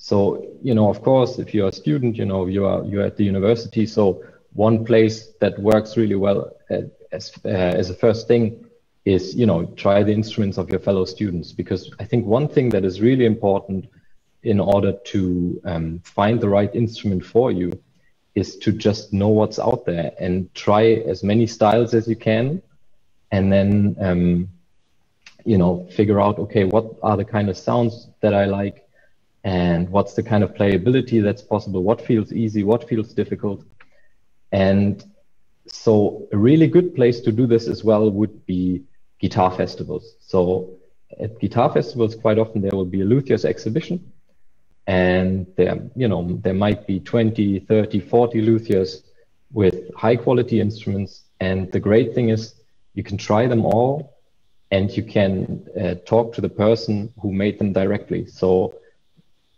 So, of course, if you're a student, you're at the university. So one place that works really well as a first thing is, try the instruments of your fellow students, because I think one thing that is really important in order to find the right instrument for you is to just know what's out there and try as many styles as you can, and then figure out, okay, what are the kind of sounds that I like, and what's the kind of playability that's possible, what feels easy, what feels difficult. And so a really good place to do this as well would be guitar festivals. So at guitar festivals, quite often there will be a luthiers exhibition, and there might be 20, 30, 40 luthiers with high quality instruments. And the great thing is you can try them all, and you can talk to the person who made them directly. So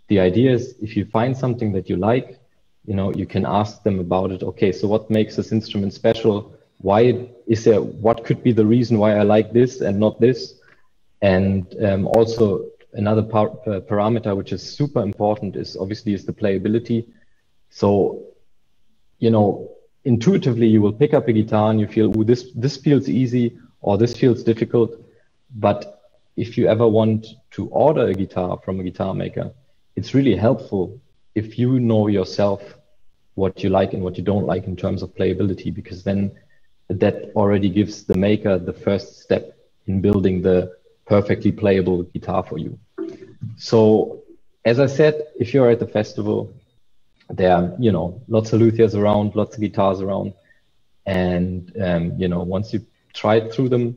the idea is, if you find something that you like, you can ask them about it. Okay, so what makes this instrument special? What could be the reason why I like this and not this? And also another parameter which is super important is the playability. So, intuitively you will pick up a guitar and you feel, oh, this feels easy or this feels difficult. But if you ever want to order a guitar from a guitar maker, it's really helpful if you know yourself what you like and what you don't like in terms of playability, because then that already gives the maker the first step in building the perfectly playable guitar for you. So as I said, if you're at the festival, there are, lots of luthiers around, lots of guitars around. And, once you try through them,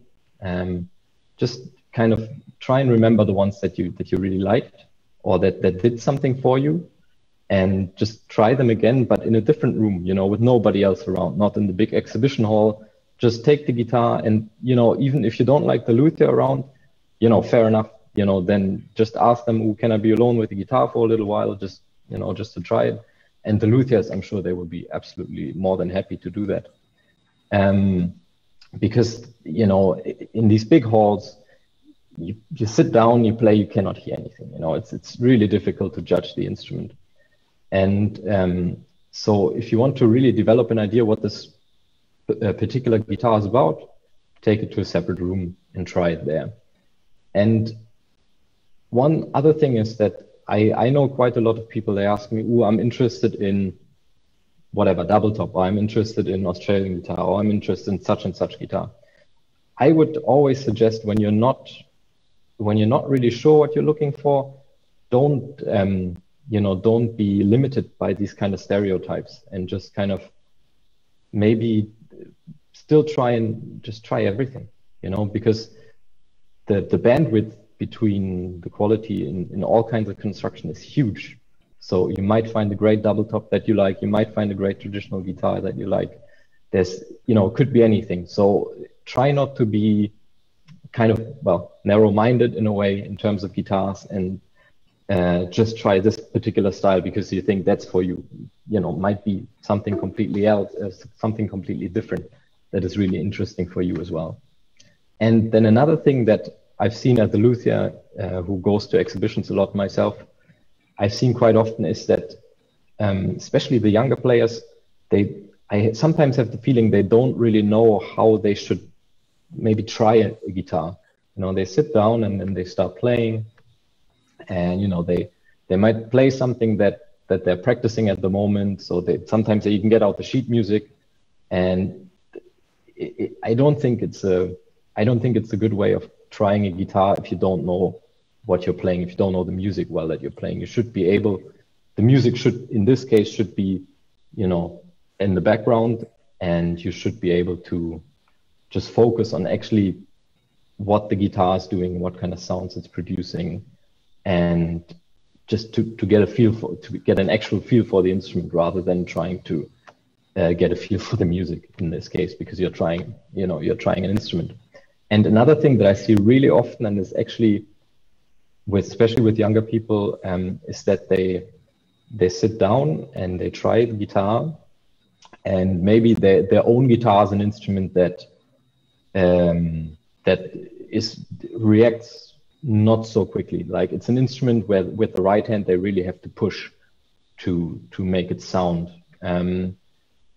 just kind of try and remember the ones that you really liked, or that did something for you, and just try them again, but in a different room, with nobody else around, not in the big exhibition hall. Just take the guitar and, even if you don't like the luthier around, fair enough, then just ask them, oh, can I be alone with the guitar for a little while, just to try it. And the luthiers, I'm sure they will be absolutely more than happy to do that. Because, in these big halls, you sit down, you play, you cannot hear anything. It's really difficult to judge the instrument. And so if you want to really develop an idea what this particular guitar is about, take it to a separate room and try it there. And one other thing is that I know quite a lot of people, they ask me, oh, I'm interested in whatever, double top, or I'm interested in Australian guitar, or I'm interested in such and such guitar. I would always suggest, when you're not really sure what you're looking for, don't be limited by these kind of stereotypes, and just kind of maybe still try everything, because the bandwidth between the quality in all kinds of construction is huge. So you might find a great double top that you like, you might find a great traditional guitar that you like. There's, could be anything. So try not to be kind of, narrow-minded in a way in terms of guitars, and just try this particular style because you think that's for you. Might be something completely else, something completely different that is really interesting for you as well. And then another thing that I've seen as a luthier who goes to exhibitions a lot myself, I've seen quite often is that, especially the younger players, I sometimes have the feeling they don't really know how they should maybe try a guitar. They sit down and then they start playing, and they might play something that they're practicing at the moment. So sometimes they even get out the sheet music, and I don't think it's a good way of trying a guitar if you don't know what you're playing, if you don't know the music well that you're playing. You should be able, the music should, in this case, should be, in the background, and you should be able to just focus on actually what the guitar is doing, what kind of sounds it's producing, and just to get a feel for, to get an actual feel for the instrument, rather than trying to get a feel for the music in this case, because you're trying an instrument. And another thing that I see really often, and is actually especially with younger people, is that they sit down and they try the guitar, and maybe their own guitar is an instrument that reacts not so quickly. Like it's an instrument where with the right hand, they really have to push to make it sound. And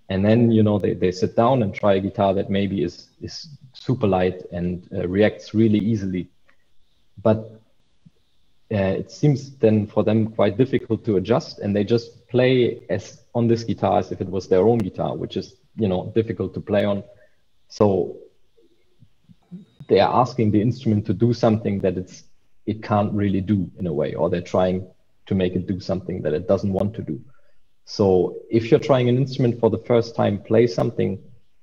then, you know, they sit down and try a guitar that maybe is super light and reacts really easily. But it seems then for them quite difficult to adjust, and they just play as on this guitar as if it was their own guitar, which is, you know, difficult to play on. So they are asking the instrument to do something that it can't really do in a way, or they're trying to make it do something that it doesn't want to do. So if you're trying an instrument for the first time, play something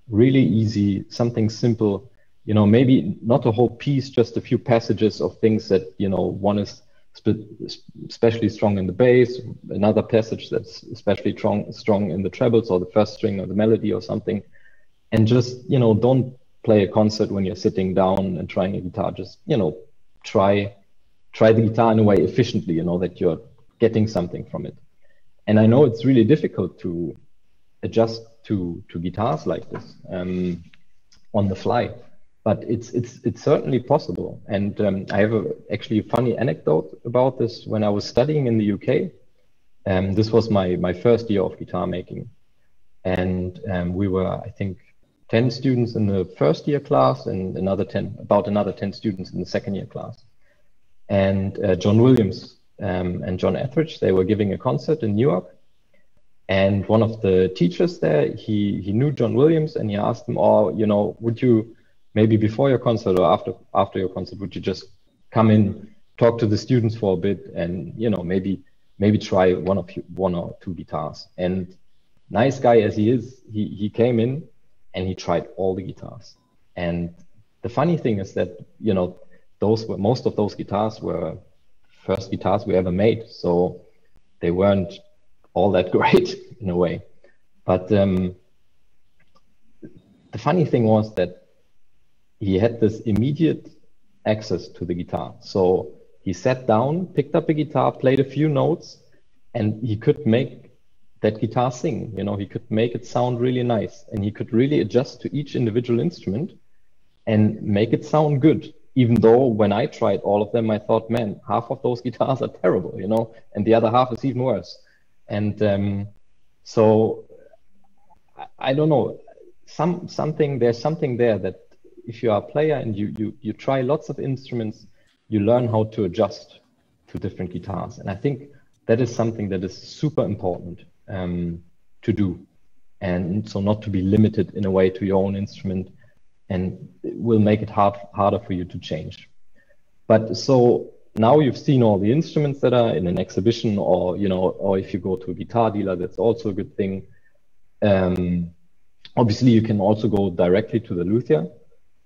really easy, something simple, you know, maybe not a whole piece, just a few passages of things that, you know, one is especially strong in the bass, another passage that's especially strong in the trebles or the first string or the melody or something. And just, you know, don't play a concert when you're sitting down and trying a guitar. Just, you know, try the guitar in a way efficiently, you know, that you're getting something from it. And I know it's really difficult to adjust to guitars like this on the fly, but it's certainly possible. And I have actually a funny anecdote about this. When I was studying in the UK, this was my first year of guitar making, and we were, I think, 10 students in the first year class and about another 10 students in the second year class. And John Williams and John Etheridge, they were giving a concert in New York. And one of the teachers there, he knew John Williams, and he asked him, oh, you know, would you maybe before your concert or after your concert, would you just come in, talk to the students for a bit, and, you know, maybe try one or two guitars. And nice guy as he is, he came in and he tried all the guitars. And the funny thing is that, you know, most of those guitars were first guitars we ever made, so they weren't all that great in a way. But the funny thing was that he had this immediate access to the guitar. So he sat down, picked up a guitar, played a few notes, and he could make that guitar sing. You know, he could make it sound really nice, and he could really adjust to each individual instrument and make it sound good. Even though when I tried all of them, I thought, man, half of those guitars are terrible, you know, and the other half is even worse. And so I don't know, there's something there that if you are a player and you try lots of instruments, you learn how to adjust to different guitars. And I think that is something that is super important to do. And so not to be limited in a way to your own instrument, and it will make it harder for you to change. But so now you've seen all the instruments that are in an exhibition, or, you know, or if you go to a guitar dealer, that's also a good thing. Obviously you can also go directly to the luthier,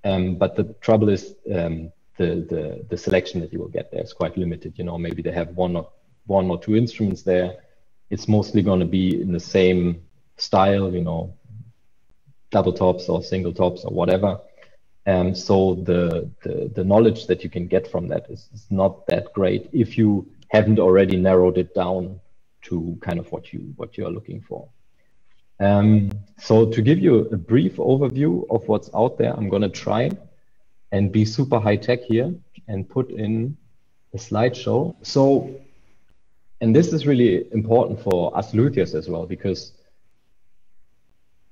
but the trouble is the selection that you will get there is quite limited. You know, maybe they have one or two instruments there. It's mostly going to be in the same style, you know, double tops or single tops or whatever. So the knowledge that you can get from that is not that great if you haven't already narrowed it down to kind of what you're looking for. So to give you a brief overview of what's out there, I'm going to try and be super high tech here and put in a slideshow. So, and this is really important for us luthiers as well, because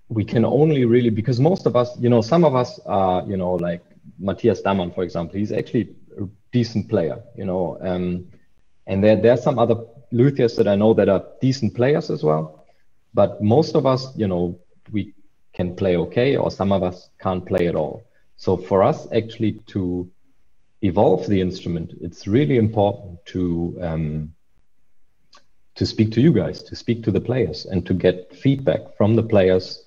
we can only really, because most of us, you know, some of us are, you know, like Matthias Dammann, for example, he's actually a decent player, you know, and there are some other luthiers that I know that are decent players as well. But most of us, you know, we can play okay, or some of us can't play at all. So for us actually to evolve the instrument, it's really important to speak to you guys, to speak to the players, and to get feedback from the players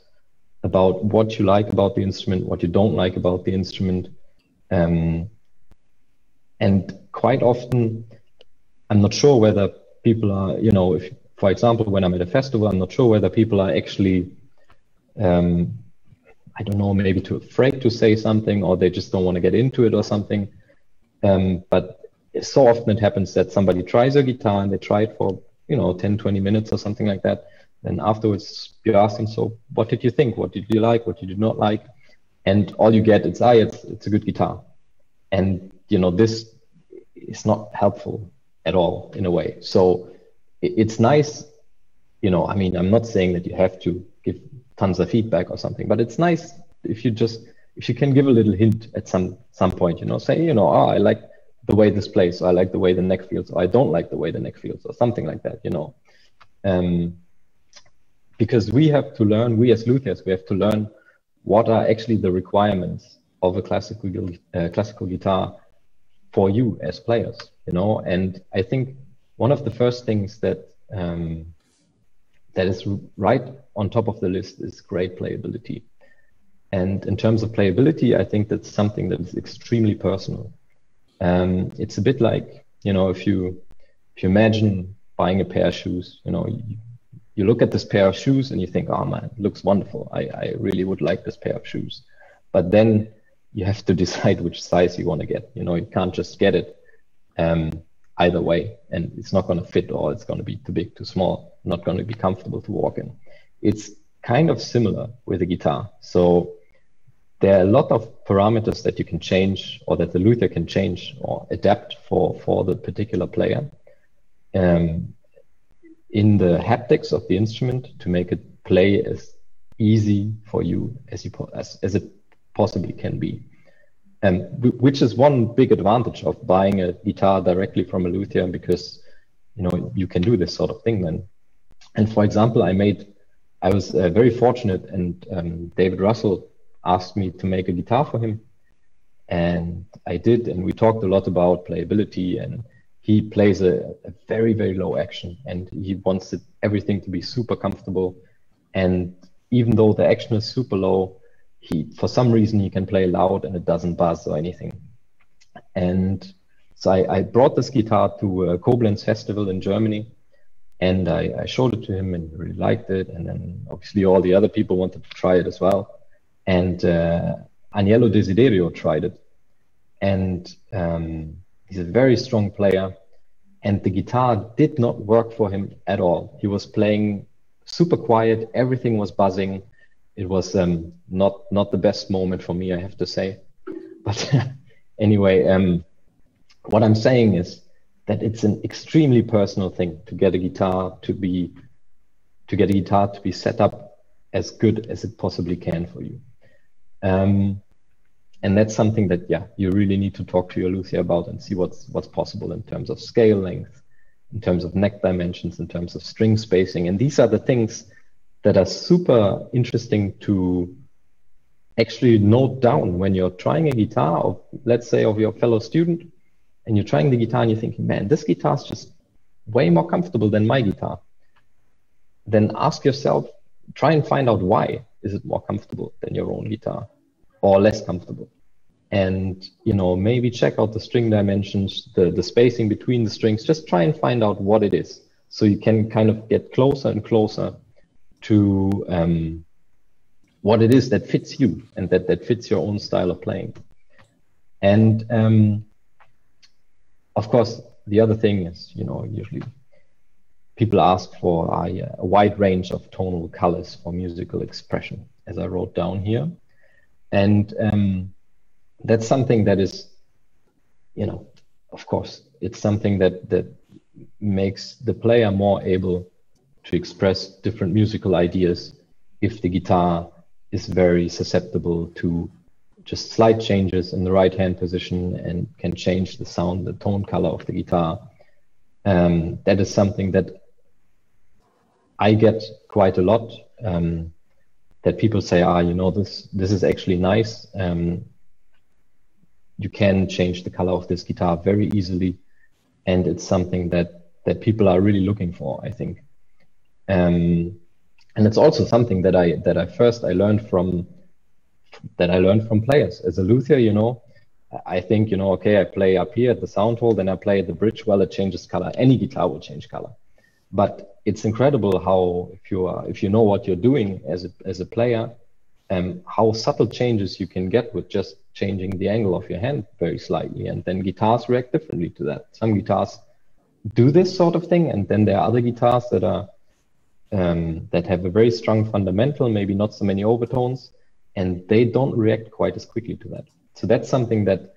about what you like about the instrument, what you don't like about the instrument. And quite often, I'm not sure whether people are, you know, if, for example, when I'm at a festival, I'm not sure whether people are actually, I don't know, maybe too afraid to say something, or they just don't want to get into it or something. But so often it happens that somebody tries a guitar and they try it for, you know, 10, 20 minutes or something like that. Then afterwards you ask them, so what did you think? What did you like? What did you not like? And all you get is, it's a good guitar. And, you know, this is not helpful at all in a way. So it's nice, you know, I mean, I'm not saying that you have to give tons of feedback or something, but it's nice if you can give a little hint at some point, you know, say, you know, oh, I like the way this plays, or I like the way the neck feels, or I don't like the way the neck feels, or something like that, you know. Because we have to learn, we as luthiers, we have to learn what are actually the requirements of a classical guitar for you as players, you know. And I think one of the first things that that is right on top of the list is great playability. And in terms of playability, I think that's something that is extremely personal. It's a bit like, you know, if you imagine buying a pair of shoes, you know, you look at this pair of shoes and you think, oh man, it looks wonderful. I really would like this pair of shoes. But then you have to decide which size you want to get. You know, you can't just get it either way, and it's not going to fit, or it's going to be too big, too small, not going to be comfortable to walk in. It's kind of similar with a guitar. So there are a lot of parameters that you can change, or that the luthier can change or adapt for the particular player in the haptics of the instrument to make it play as easy for you as it possibly can be. Which is one big advantage of buying a guitar directly from a luthier, because, you know, you can do this sort of thing then. And for example, I was very fortunate, and David Russell asked me to make a guitar for him, and I did, and we talked a lot about playability, and he plays a very, very low action, and he wants everything to be super comfortable. And even though the action is super low, for some reason, he can play loud and it doesn't buzz or anything. And so I brought this guitar to a Koblenz festival in Germany, and I showed it to him, and he really liked it. And then obviously all the other people wanted to try it as well. And Agnello Desiderio tried it. And he's a very strong player, and the guitar did not work for him at all. He was playing super quiet, everything was buzzing. It was not the best moment for me, I have to say. But anyway, what I'm saying is that it's an extremely personal thing to get a guitar to be set up as good as it possibly can for you. And that's something that, yeah, you really need to talk to your luthier about and see what's possible in terms of scale length, in terms of neck dimensions, in terms of string spacing. And these are the things that are super interesting to actually note down when you're trying a guitar, of, let's say, of your fellow student, and you're trying the guitar and you're thinking, man, this guitar is just way more comfortable than my guitar. Then ask yourself, try and find out why is it more comfortable than your own guitar, or less comfortable. And, you know, maybe check out the string dimensions, the spacing between the strings. Just try and find out what it is, so you can kind of get closer and closer to what it is that fits you, and that fits your own style of playing. And of course, the other thing is, you know, usually people ask for a wide range of tonal colors for musical expression, as I wrote down here. And that's something that is, you know, of course, it's something that makes the player more able to express different musical ideas if the guitar is very susceptible to just slight changes in the right hand position and can change the sound, the tone color of the guitar. That is something that I get quite a lot, that people say, you know, this is actually nice. You can change the color of this guitar very easily, and it's something that people are really looking for, I think. And it's also something that I learned from players. As a luthier, you know, I think, you know, okay, I play up here at the sound hole, then I play at the bridge. Well, it changes color. Any guitar will change color. But it's incredible how, if you know what you're doing as a player, how subtle changes you can get with just changing the angle of your hand very slightly. And then guitars react differently to that. Some guitars do this sort of thing, and then there are other guitars that are that have a very strong fundamental, maybe not so many overtones, and they don't react quite as quickly to that. So that's something that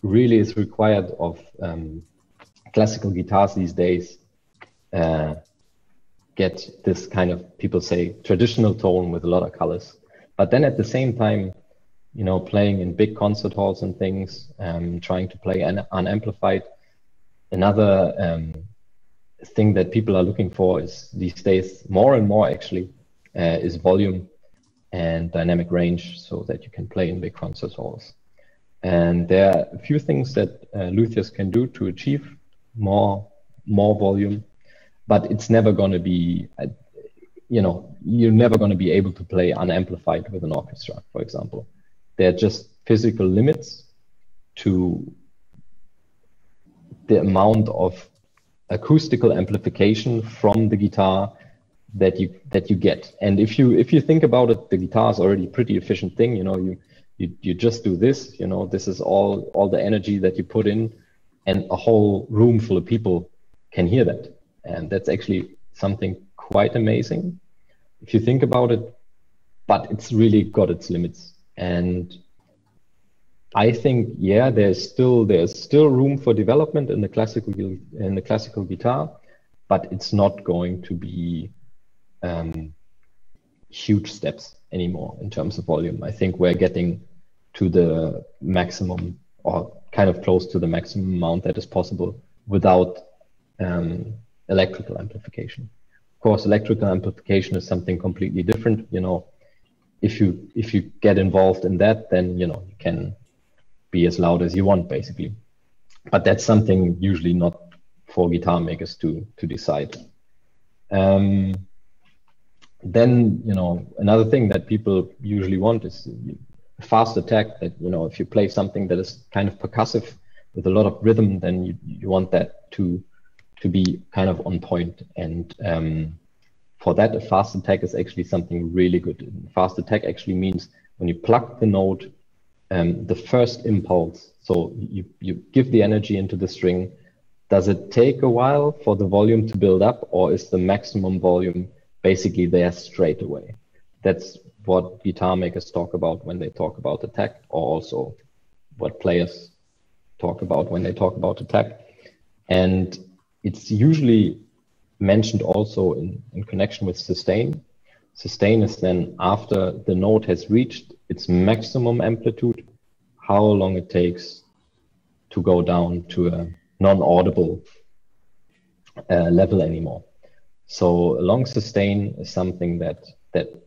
really is required of classical guitars these days get this kind of, people say, traditional tone with a lot of colors. But then at the same time, you know, playing in big concert halls and things, trying to play unamplified. Another thing that people are looking for is these days, more and more actually, is volume and dynamic range, so that you can play in big concert halls. And there are a few things that luthiers can do to achieve more volume, but it's never going to be, you know, you're never going to be able to play unamplified with an orchestra, for example. They're just physical limits to the amount of acoustical amplification from the guitar that you get. And if you think about it, the guitar is already a pretty efficient thing. You know, you just do this. You know, this is all the energy that you put in, and a whole room full of people can hear that. And that's actually something quite amazing if you think about it. But it's really got its limits. And I think, yeah, there's still room for development in the classical guitar, but it's not going to be huge steps anymore in terms of volume. I think we're getting to the maximum, or kind of close to the maximum amount that is possible without electrical amplification. Of course, electrical amplification is something completely different. You know, if you get involved in that, then you know you can be as loud as you want, basically. But that's something usually not for guitar makers to decide. Then, you know, another thing that people usually want is fast attack. That, you know, if you play something that is kind of percussive with a lot of rhythm, then you want that to be kind of on point. And for that, a fast attack is actually something really good. Fast attack actually means when you pluck the note, the first impulse, so you give the energy into the string, does it take a while for the volume to build up, or is the maximum volume basically there straight away? That's what guitar makers talk about when they talk about attack, or also what players talk about when they talk about attack. And it's usually mentioned also in connection with sustain. Sustain is then after the note has reached its maximum amplitude, how long it takes to go down to a non-audible level anymore. So a long sustain is something that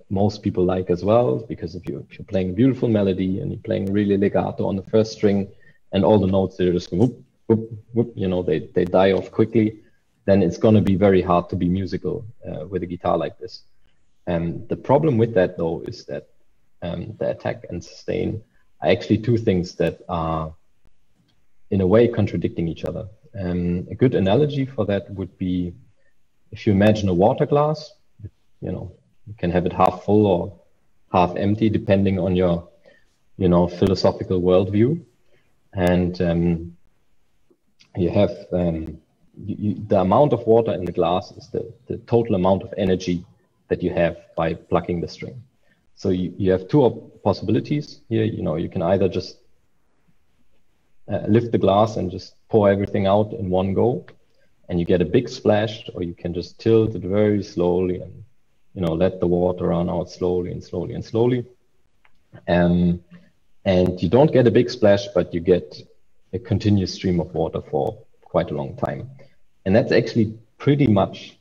most people like as well, because if you're playing a beautiful melody and you're playing really legato on the first string, and all the notes, they're just whoop, whoop, whoop, you know, they die off quickly, then it's going to be very hard to be musical with a guitar like this. The problem with that, though, is that the attack and sustain are actually two things that are, in a way, contradicting each other. A good analogy for that would be, if you imagine a water glass, you know, you can have it half full or half empty, depending on your, you know, philosophical worldview. And you have the amount of water in the glass is the total amount of energy that you have by plucking the string. So you have two possibilities here. You know, you can either just lift the glass and just pour everything out in one go, and you get a big splash, or you can just tilt it very slowly and, you know, let the water run out slowly and slowly and slowly. And you don't get a big splash, but you get a continuous stream of water for quite a long time. And that's actually pretty much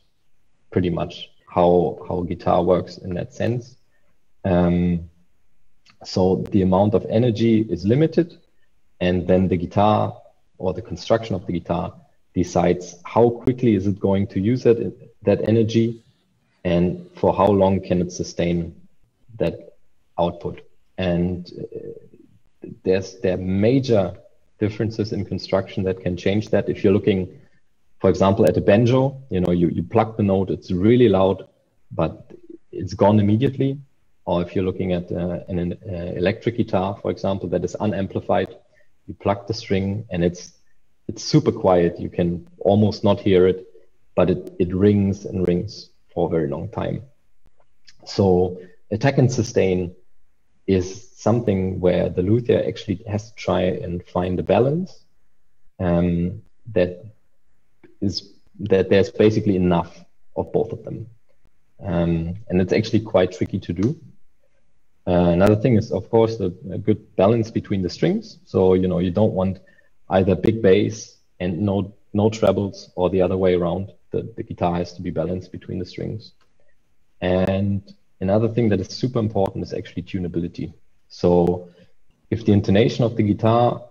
how guitar works in that sense. So the amount of energy is limited, and then the guitar, or the construction of the guitar, decides how quickly is it going to use that energy, and for how long can it sustain that output. And there are major differences in construction that can change that. If you're looking, for example, at a banjo, you know, you pluck the note, it's really loud, but it's gone immediately. Or if you're looking at an electric guitar, for example, that is unamplified, you pluck the string and it's super quiet. You can almost not hear it, but it rings and rings for a very long time. So attack and sustain is something where the luthier actually has to try and find a balance that there's basically enough of both of them. And it's actually quite tricky to do. Another thing is, of course, a good balance between the strings. So, you don't want either big bass and no trebles, or the other way around. The guitar has to be balanced between the strings. And another thing that is super important is actually tunability. So if the intonation of the guitar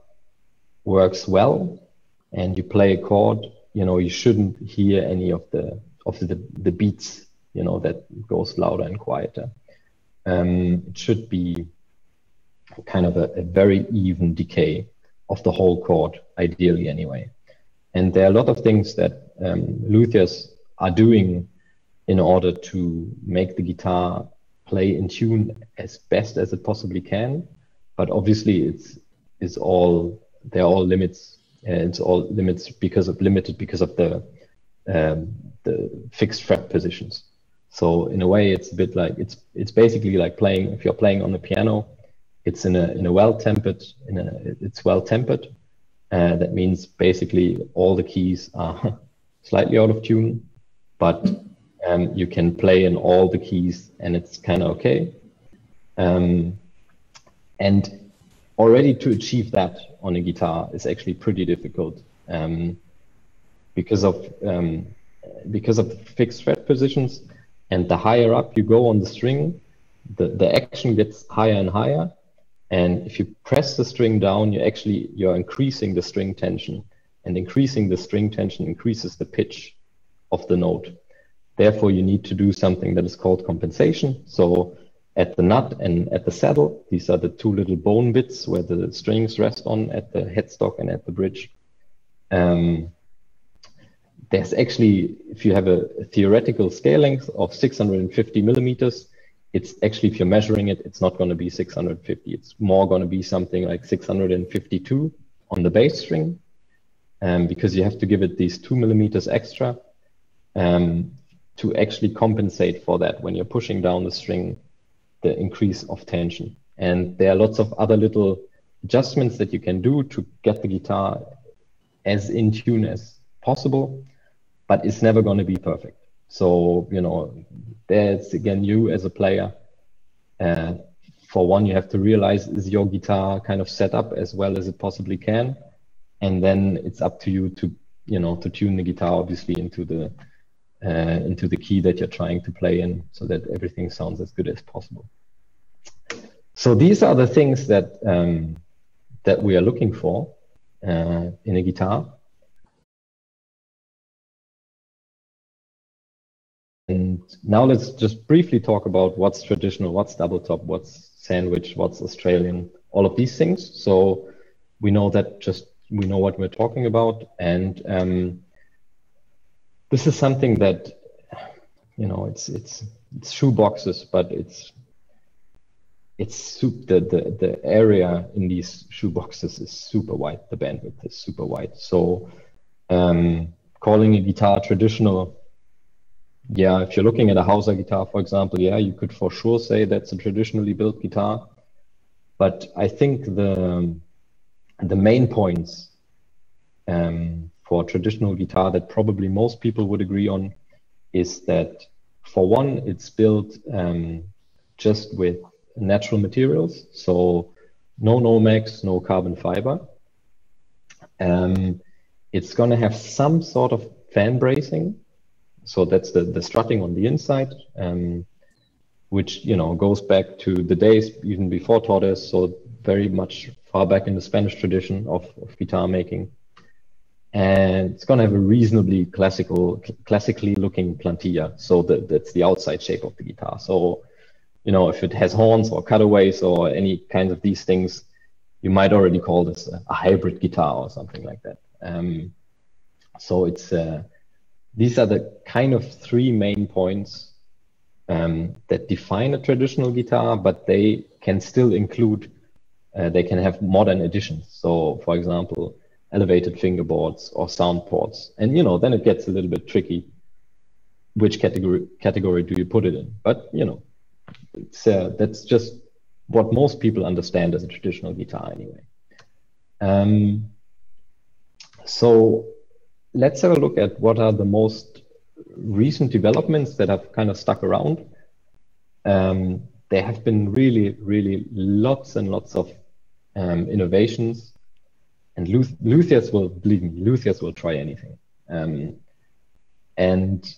works well and you play a chord, you shouldn't hear any of the beats, that goes louder and quieter. It should be kind of a very even decay of the whole chord, ideally anyway. And there are a lot of things that luthiers are doing in order to make the guitar play in tune as best as it possibly can. But obviously they're all limits. It's all limits limited because of the fixed fret positions. So in a way, it's a bit like it's basically like playing. If you're playing on the piano, it's well tempered. That means basically all the keys are slightly out of tune, but you can play in all the keys and it's kind of okay. And already to achieve that on a guitar is actually pretty difficult because of the fixed fret positions. And the higher up you go on the string, the action gets higher and higher. And if you press the string down, you're increasing the string tension, and increasing the string tension increases the pitch of the note. Therefore, you need to do something that is called compensation. So at the nut and at the saddle, these are the two little bone bits where the strings rest on at the headstock and at the bridge. There's actually, if you have a theoretical scale length of 650 millimeters, it's actually, if you're measuring it, it's not going to be 650. It's more going to be something like 652 on the bass string, because you have to give it these 2 millimeters extra to actually compensate for that when you're pushing down the string, the increase of tension. And there are lots of other little adjustments that you can do to get the guitar as in tune as possible, but it's never going to be perfect. So, there's again, you as a player, for one, you have to realize, is your guitar kind of set up as well as it possibly can? And then it's up to you to, to tune the guitar obviously into the key that you're trying to play in, so that everything sounds as good as possible. So these are the things that that we are looking for in a guitar. And now let's just briefly talk about what's traditional, what's double top, what's sandwich, what's Australian, all of these things. So we know we know what we're talking about. And this is something that, it's shoe boxes, but the area in these shoe boxes is super wide. The bandwidth is super wide. So calling a guitar traditional, yeah, if you're looking at a Hauser guitar, for example, yeah, you could for sure say that's a traditionally built guitar. But I think the main points for traditional guitar that probably most people would agree on is that, for one, it's built just with natural materials, so no Nomex, no carbon fiber. It's going to have some sort of fan bracing. So that's the strutting on the inside, which goes back to the days even before Torres, so very much far back in the Spanish tradition of guitar making. And it's going to have a reasonably classically looking plantilla. So that's the outside shape of the guitar. So if it has horns or cutaways or any kinds of these things, you might already call this a hybrid guitar or something like that. So it's these are the kind of three main points that define a traditional guitar, but they can still include, they can have modern additions. So, for example, elevated fingerboards or sound ports. And, then it gets a little bit tricky. Which category do you put it in? But, it's, that's just what most people understand as a traditional guitar anyway. So let's have a look at what are the most recent developments that have kind of stuck around. There have been really lots and lots of innovations, and luthiers will, believe me, luthiers will try anything. And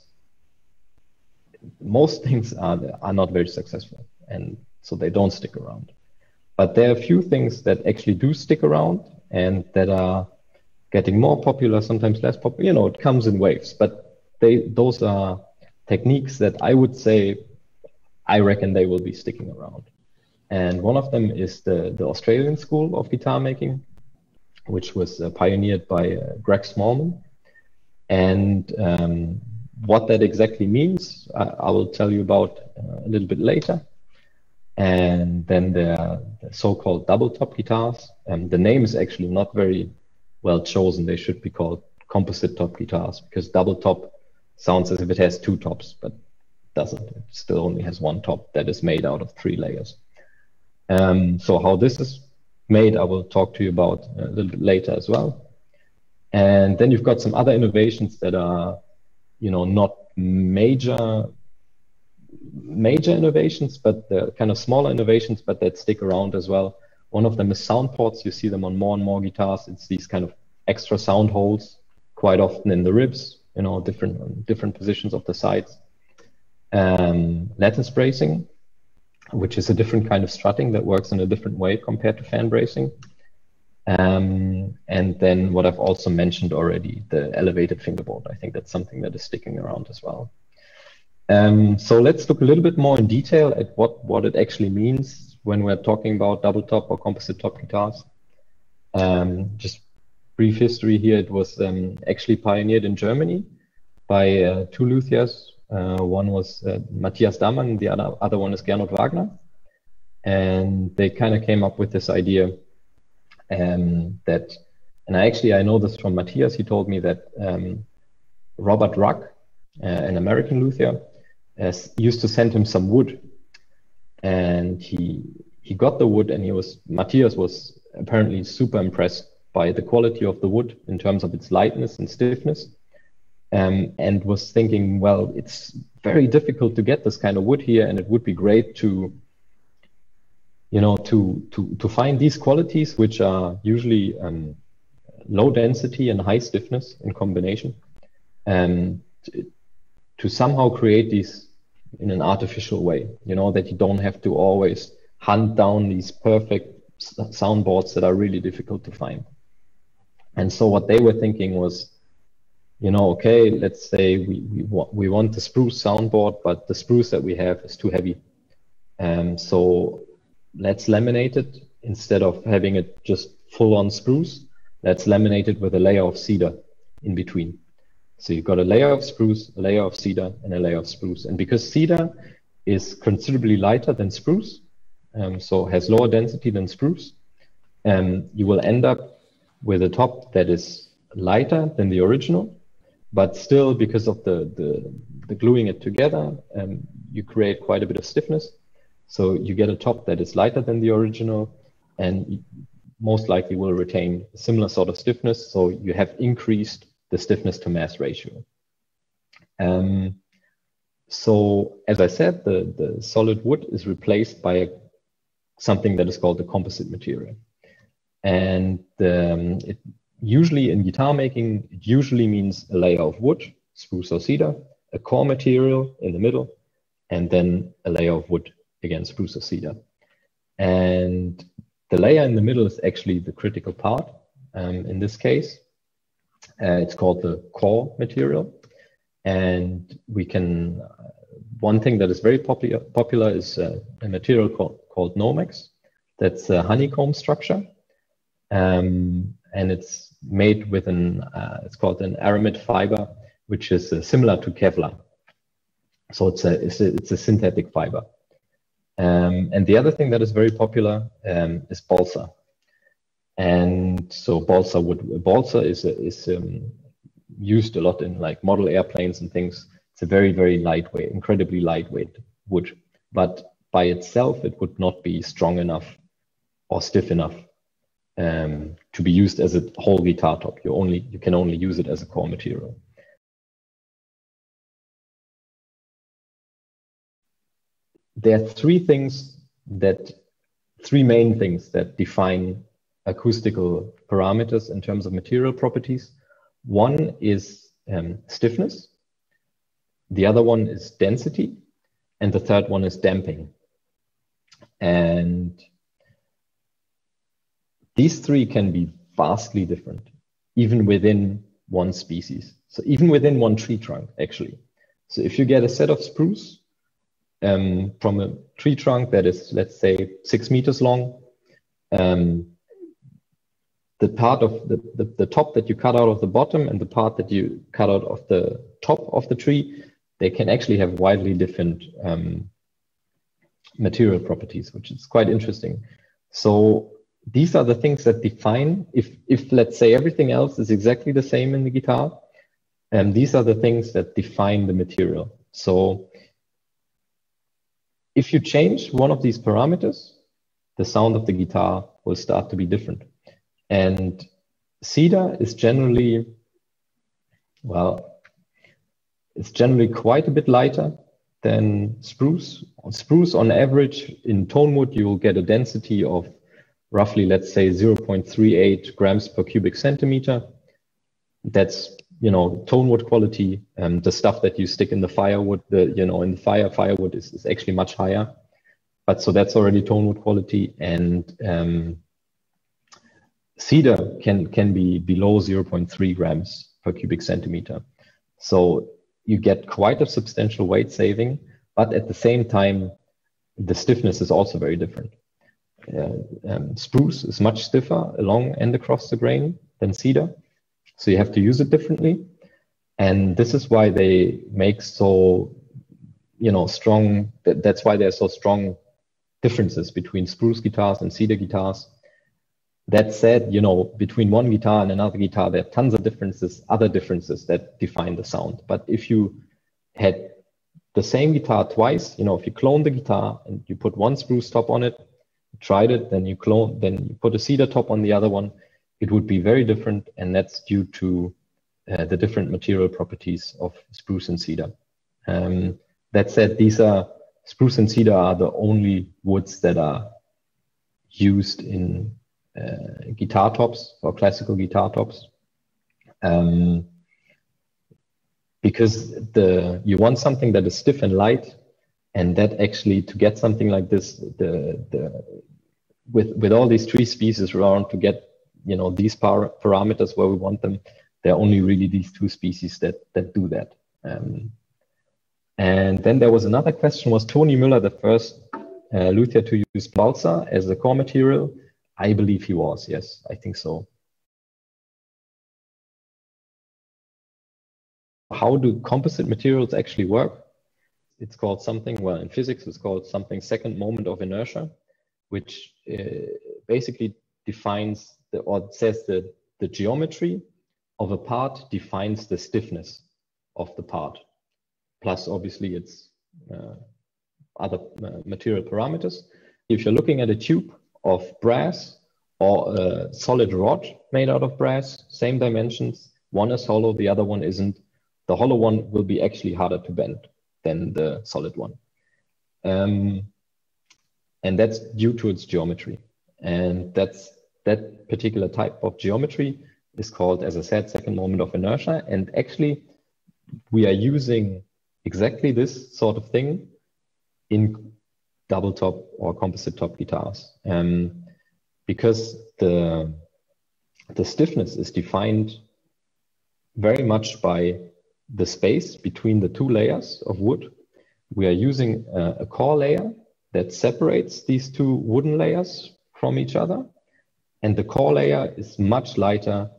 most things are not very successful, and so they don't stick around. But there are a few things that actually do stick around and that are getting more popular, sometimes less popular. You know, it comes in waves, but those are techniques that I would say, I reckon they will be sticking around. And one of them is the Australian school of guitar making, which was pioneered by Greg Smallman. And what that exactly means, I will tell you about a little bit later. And then the so-called double top guitars. The name is actually not very well chosen. They should be called composite top guitars, because double top sounds as if it has two tops, but doesn't. It still only has one top that is made out of 3 layers. So how this is made, I will talk to you about a little bit later as well. And then you've got some other innovations that are, you know, not major innovations, but they're kind of smaller innovations, but that stick around as well. One of them is sound ports. You see them on more and more guitars. It's these kind of extra sound holes, quite often in the ribs, you know, different positions of the sides. Lattice bracing, which is a different kind of strutting that works in a different way compared to fan bracing. And then what I've also mentioned already, the elevated fingerboard. I think that's something that is sticking around as well. So let's look a little bit more in detail at what it actually means when we're talking about double top or composite top guitars. Just brief history here. It was actually pioneered in Germany by 2 luthiers. One was Matthias Dammann, the other one is Gernot Wagner. And they kind of came up with this idea that, and I know this from Matthias, he told me that Robert Ruck, an American luthier, used to send him some wood. And he got the wood, and Matthias was apparently super impressed by the quality of the wood in terms of its lightness and stiffness. And was thinking, well, it's very difficult to get this kind of wood here, and it would be great to, you know, to find these qualities, which are usually low density and high stiffness in combination, and to somehow create these in an artificial way, you know, that you don't have to always hunt down these perfect soundboards that are really difficult to find. And so what they were thinking was, you know, okay, let's say we want the spruce soundboard, but the spruce that we have is too heavy. So let's laminate it. Instead of having it just full on spruce, let's laminate it with a layer of cedar in between. So you've got a layer of spruce, a layer of cedar, and a layer of spruce. And because cedar is considerably lighter than spruce, so has lower density than spruce, you will end up with a top that is lighter than the original, but still, because of the gluing it together, you create quite a bit of stiffness. So you get a top that is lighter than the original, and most likely will retain a similar sort of stiffness. So you have increased the stiffness to mass ratio. So as I said, the solid wood is replaced by something that is called the composite material. And it usually in guitar making, it usually means a layer of wood, spruce or cedar, a core material in the middle, and then a layer of wood, again, spruce or cedar. And the layer in the middle is actually the critical part. In this case, it's called the core material. And we can, one thing that is very popular is a material called Nomex. That's a honeycomb structure. And it's made with it's called an aramid fiber, which is similar to Kevlar. So it's a synthetic fiber. And the other thing that is very popular is balsa. And so balsa is used a lot in like model airplanes and things. It's a very, very lightweight, incredibly lightweight wood. But by itself, it would not be strong enough or stiff enough to be used as a whole guitar top. You can only use it as a core material. There are three main things that define acoustical parameters in terms of material properties. One is stiffness, the other one is density, and the third one is damping. And these three can be vastly different, even within one species. So even within one tree trunk, actually. So if you get a set of spruce from a tree trunk that is, let's say, 6 meters long, the part of the top that you cut out of the bottom and the part that you cut out of the top of the tree, they can actually have widely different material properties, which is quite interesting. So these are the things that define, if let's say everything else is exactly the same in the guitar, these are the things that define the material. So if you change one of these parameters, the sound of the guitar will start to be different. And cedar is generally, well, it's generally quite a bit lighter than spruce. On spruce, on average, in tone wood, you will get a density of roughly, let's say, 0.38 grams per cubic centimeter. That's, tone wood quality. The stuff that you stick in the firewood, in the firewood is actually much higher. But so that's already tone wood quality. And cedar can be below 0.3 grams per cubic centimeter. So you get quite a substantial weight saving, but at the same time, the stiffness is also very different. Spruce is much stiffer along and across the grain than cedar. So you have to use it differently. And this is why they make so, strong, that's why there's so strong differences between spruce guitars and cedar guitars. That said, between one guitar and another guitar, there are tons of differences, other differences that define the sound. But if you had the same guitar twice, if you clone the guitar and you put one spruce top on it, tried it, then you put a cedar top on the other one, it would be very different. And that's due to the different material properties of spruce and cedar. That said, spruce and cedar are the only woods that are used in guitar tops or classical guitar tops, because you want something that is stiff and light, and that actually, to get something like this, with all these tree species around, to get these parameters where we want them, there are only really these two species that do that. And then there was another question: was Tony Müller the first luthier to use balsa as a core material? I believe he was, yes, I think so. How do composite materials actually work? It's called something, well, in physics, it's called something second moment of inertia, which basically defines says the geometry of a part defines the stiffness of the part. Plus, obviously, it's other material parameters. If you're looking at a tube of brass or a solid rod made out of brass, same dimensions, one is hollow, the other one isn't. The hollow one will be actually harder to bend than the solid one. And that's due to its geometry. And that particular type of geometry is called, as I said, second moment of inertia. And actually, we are using exactly this sort of thing in double top or composite top guitars, because the stiffness is defined very much by the space between the two layers of wood. We are using a core layer that separates these two wooden layers from each other, and the core layer is much lighter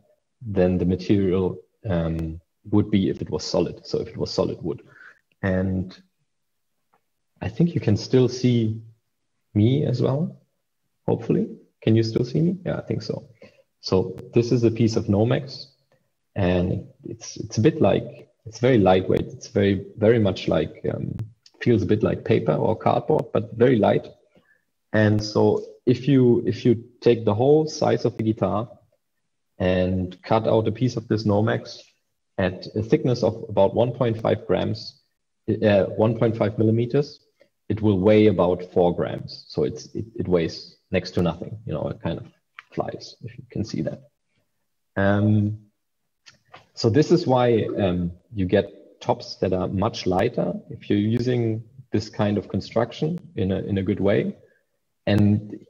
than the material would be if it was solid. So if it was solid wood. And I think you can still see me as well, hopefully. Can you still see me? Yeah, I think so. So this is a piece of Nomex, and it's a bit like, it's very lightweight. It's very much like feels a bit like paper or cardboard, but very light. And so if you take the whole size of the guitar and cut out a piece of this Nomex at a thickness of about 1.5 grams, 1.5 millimeters, it will weigh about 4 grams. So it weighs next to nothing. You know, it kind of flies, if you can see that. So this is why you get tops that are much lighter if you're using this kind of construction in a good way. And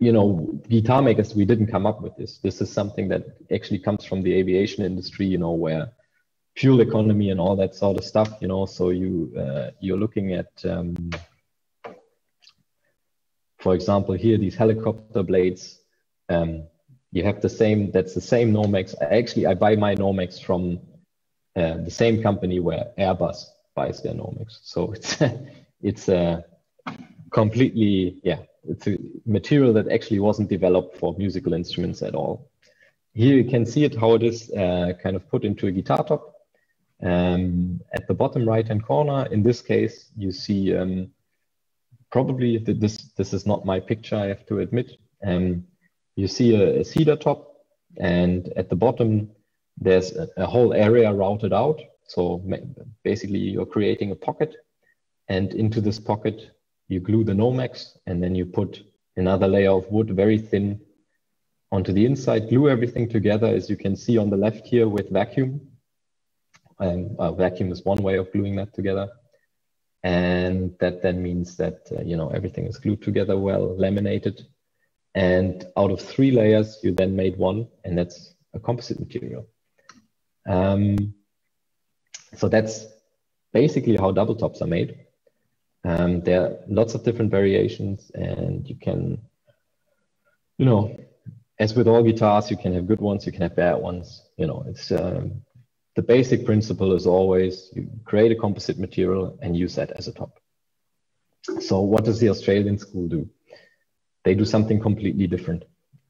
you know, guitar makers, we didn't come up with this. This is something that actually comes from the aviation industry, you know, where fuel economy and all that sort of stuff, you know. So you're looking at, for example, here, these helicopter blades. You have the same, that's the same Nomex. Actually, I buy my Nomex from the same company where Airbus buys their Nomex. So it's a completely, yeah, it's a material that actually wasn't developed for musical instruments at all. Here you can see it, how it is kind of put into a guitar top. At the bottom right-hand corner, in this case, you see probably this is not my picture, I have to admit. You see a cedar top, and at the bottom, there's a whole area routed out. So basically, you're creating a pocket, and into this pocket, you glue the Nomex, and then you put another layer of wood, very thin, onto the inside, glue everything together, as you can see on the left here with vacuum. Vacuum is one way of gluing that together. And that then means that, you know, everything is glued together well, laminated. And out of 3 layers, you then made one, and that's a composite material. So that's basically how double tops are made. There are lots of different variations, and you can, you know, as with all guitars, you can have good ones, you can have bad ones. You know, it's the basic principle is always you create a composite material and use that as a top. So what does the Australian school do? They do something completely different.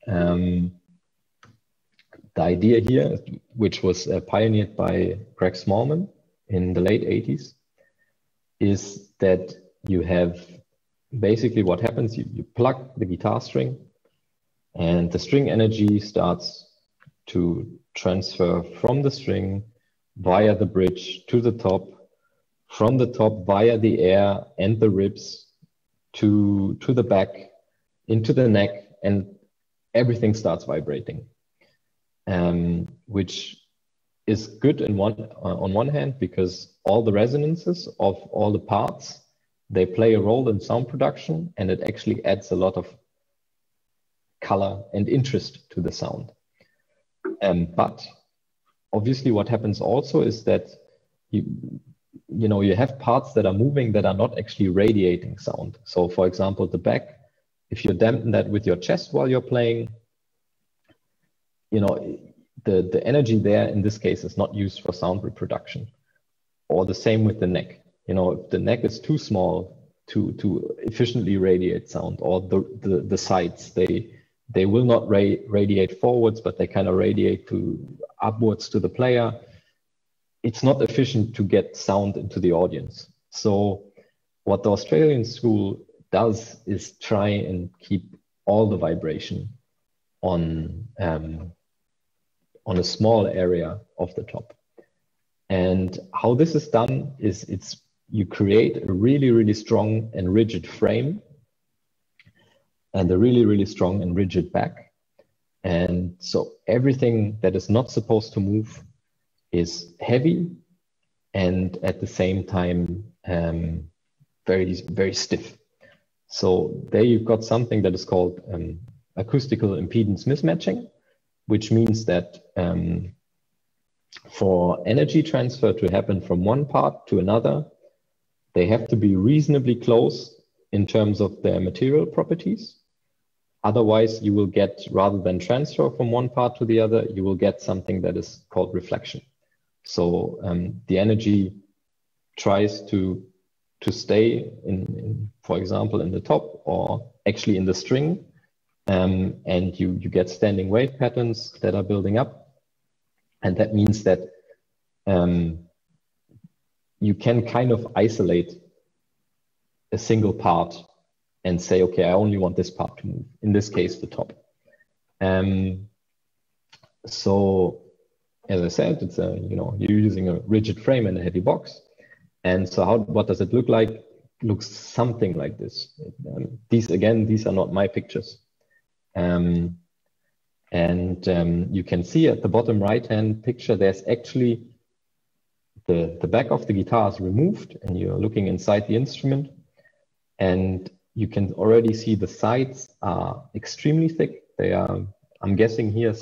The idea here, which was pioneered by Greg Smallman in the late 80s, is that you have basically what happens, you plug the guitar string, and the string energy starts to transfer from the string via the bridge to the top, from the top via the air and the ribs to the back, into the neck, and everything starts vibrating, which is good on one hand, because all the resonances of all the parts, they play a role in sound production, and it actually adds a lot of color and interest to the sound. But obviously what happens also is that you have parts that are moving that are not actually radiating sound. So for example, the back, if you dampen that with your chest while you're playing, you know, the energy there in this case is not used for sound reproduction. Or the same with the neck. You know, if the neck is too small to efficiently radiate sound, or the sides, they will not radiate forwards, but they kind of radiate upwards to the player. It's not efficient to get sound into the audience. So what the Australian school does is try and keep all the vibration on a small area of the top. And how this is done is you create a really, really strong and rigid frame, and a really, really strong and rigid back. And so everything that is not supposed to move is heavy, and at the same time, very, very stiff. So there you've got something that is called acoustical impedance mismatching, which means that for energy transfer to happen from one part to another, they have to be reasonably close in terms of their material properties. Otherwise, you will get, rather than transfer from one part to the other, you will get something that is called reflection. So the energy tries to stay in, for example, in the top, or actually in the string, and you get standing wave patterns that are building up. And that means that you can kind of isolate a single part and say, okay, I only want this part to move. In this case, the top. So as I said, it's a, you're using a rigid frame and a heavy box. And so what does it look like? Looks something like this. These are not my pictures. You can see at the bottom right-hand picture, there's actually the back of the guitar is removed and you're looking inside the instrument, and you can already see the sides are extremely thick. They are, I'm guessing here,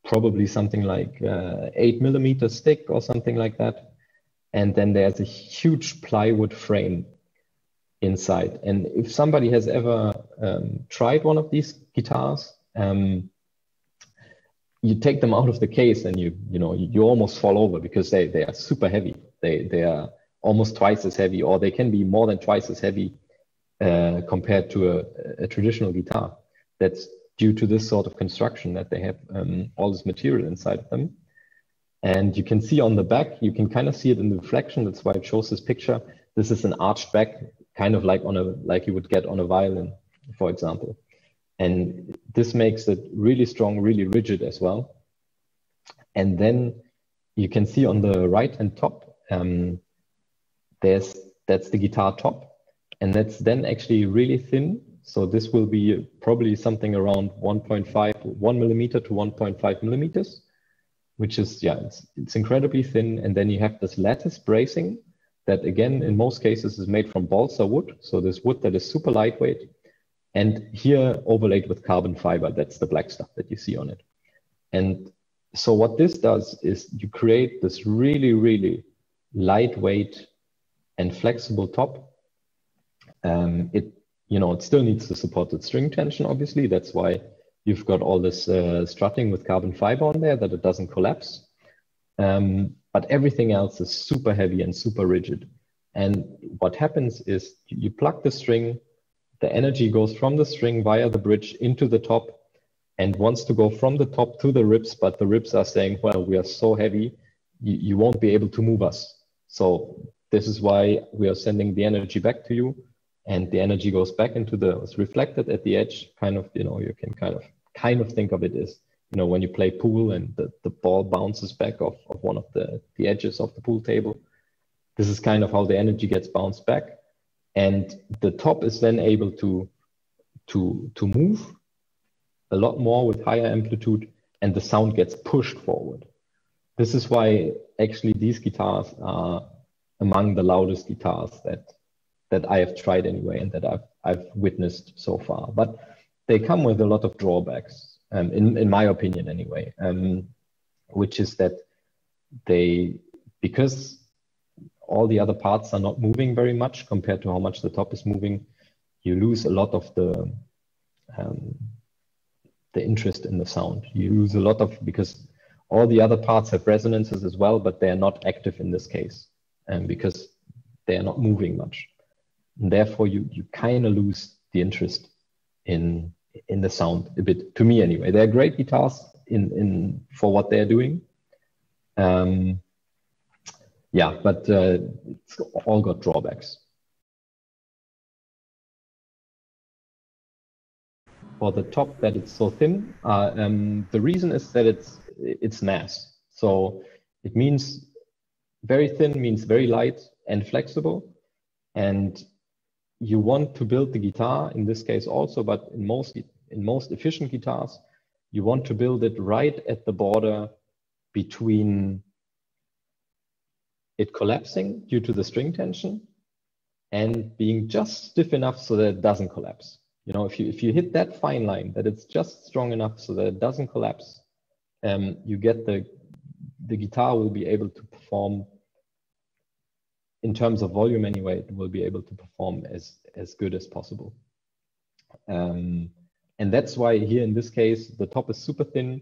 probably something like 8 millimeters thick or something like that. And then there's a huge plywood frame inside. And if somebody has ever tried one of these guitars, you take them out of the case and you almost fall over because they are super heavy. They are almost twice as heavy, or they can be more than twice as heavy compared to a traditional guitar. That's due to this sort of construction, that they have all this material inside of them. And you can see on the back, you can kind of see it in the reflection. That's why it shows this picture. This is an arched back, kind of like like you would get on a violin, for example. And this makes it really strong, really rigid as well. And then you can see on the right-hand top, that's the guitar top. And that's then actually really thin. So this will be probably something around 1 millimeter to 1.5 millimeters, which is, it's incredibly thin. And then you have this lattice bracing that, again, in most cases is made from balsa wood. So this wood that is super lightweight. And here overlaid with carbon fiber, that's the black stuff that you see on it. And so what this does is you create this really, really lightweight and flexible top. It still needs the supported string tension, obviously. That's why you've got all this strutting with carbon fiber on there, that it doesn't collapse. But everything else is super heavy and super rigid. And what happens is you plug the string, the energy goes from the string via the bridge into the top and wants to go from the top to the ribs, but the ribs are saying, well, we are so heavy, you won't be able to move us. So this is why we are sending the energy back to you, and the energy goes back into it's reflected at the edge, kind of, you can kind of think of it as, when you play pool and the ball bounces back off of one of the edges of the pool table. This is kind of how the energy gets bounced back. And the top is then able to move a lot more with higher amplitude, and the sound gets pushed forward. This is why actually these guitars are among the loudest guitars that I have tried anyway, and that I've witnessed so far. But they come with a lot of drawbacks, in my opinion anyway, which is that because all the other parts are not moving very much compared to how much the top is moving, you lose a lot of the interest in the sound. You lose a lot because all the other parts have resonances as well, but they are not active in this case, because they are not moving much. And therefore, you kind of lose the interest in the sound a bit, to me anyway. They're great guitars for what they're doing. But it's all got drawbacks. For the top, that it's so thin, the reason is that it's mass. So it means very thin means very light and flexible. And you want to build the guitar, in this case also, but in most efficient guitars, you want to build it right at the border between it collapsing due to the string tension and being just stiff enough so that it doesn't collapse. If you hit that fine line, that it's just strong enough so that it doesn't collapse, you get the guitar will be able to perform, in terms of volume anyway, it will be able to perform as good as possible. And that's why here in this case, the top is super thin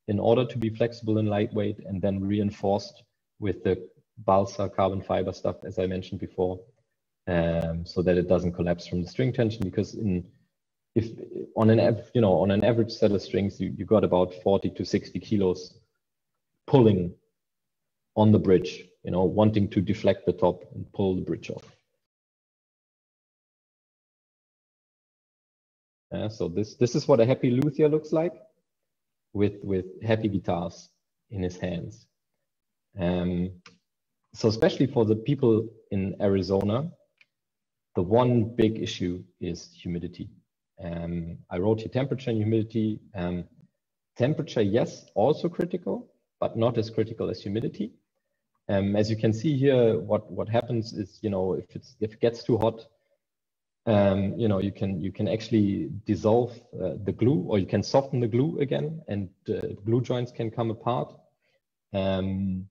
in order to be flexible and lightweight, and then reinforced with the balsa carbon fiber stuff, as I mentioned before, so that it doesn't collapse from the string tension. Because if on an average set of strings, you got about 40 to 60 kilos pulling on the bridge you know, wanting to deflect the top and pull the bridge off. So this is what a happy luthier looks like, with happy guitars in his hands. So especially for the people in Arizona, the one big issue is humidity. I wrote here temperature and humidity. Temperature, yes, also critical, but not as critical as humidity. As you can see here, what happens is, you know, if it gets too hot, you know, you can actually dissolve the glue, or you can soften the glue again, and glue joints can come apart. And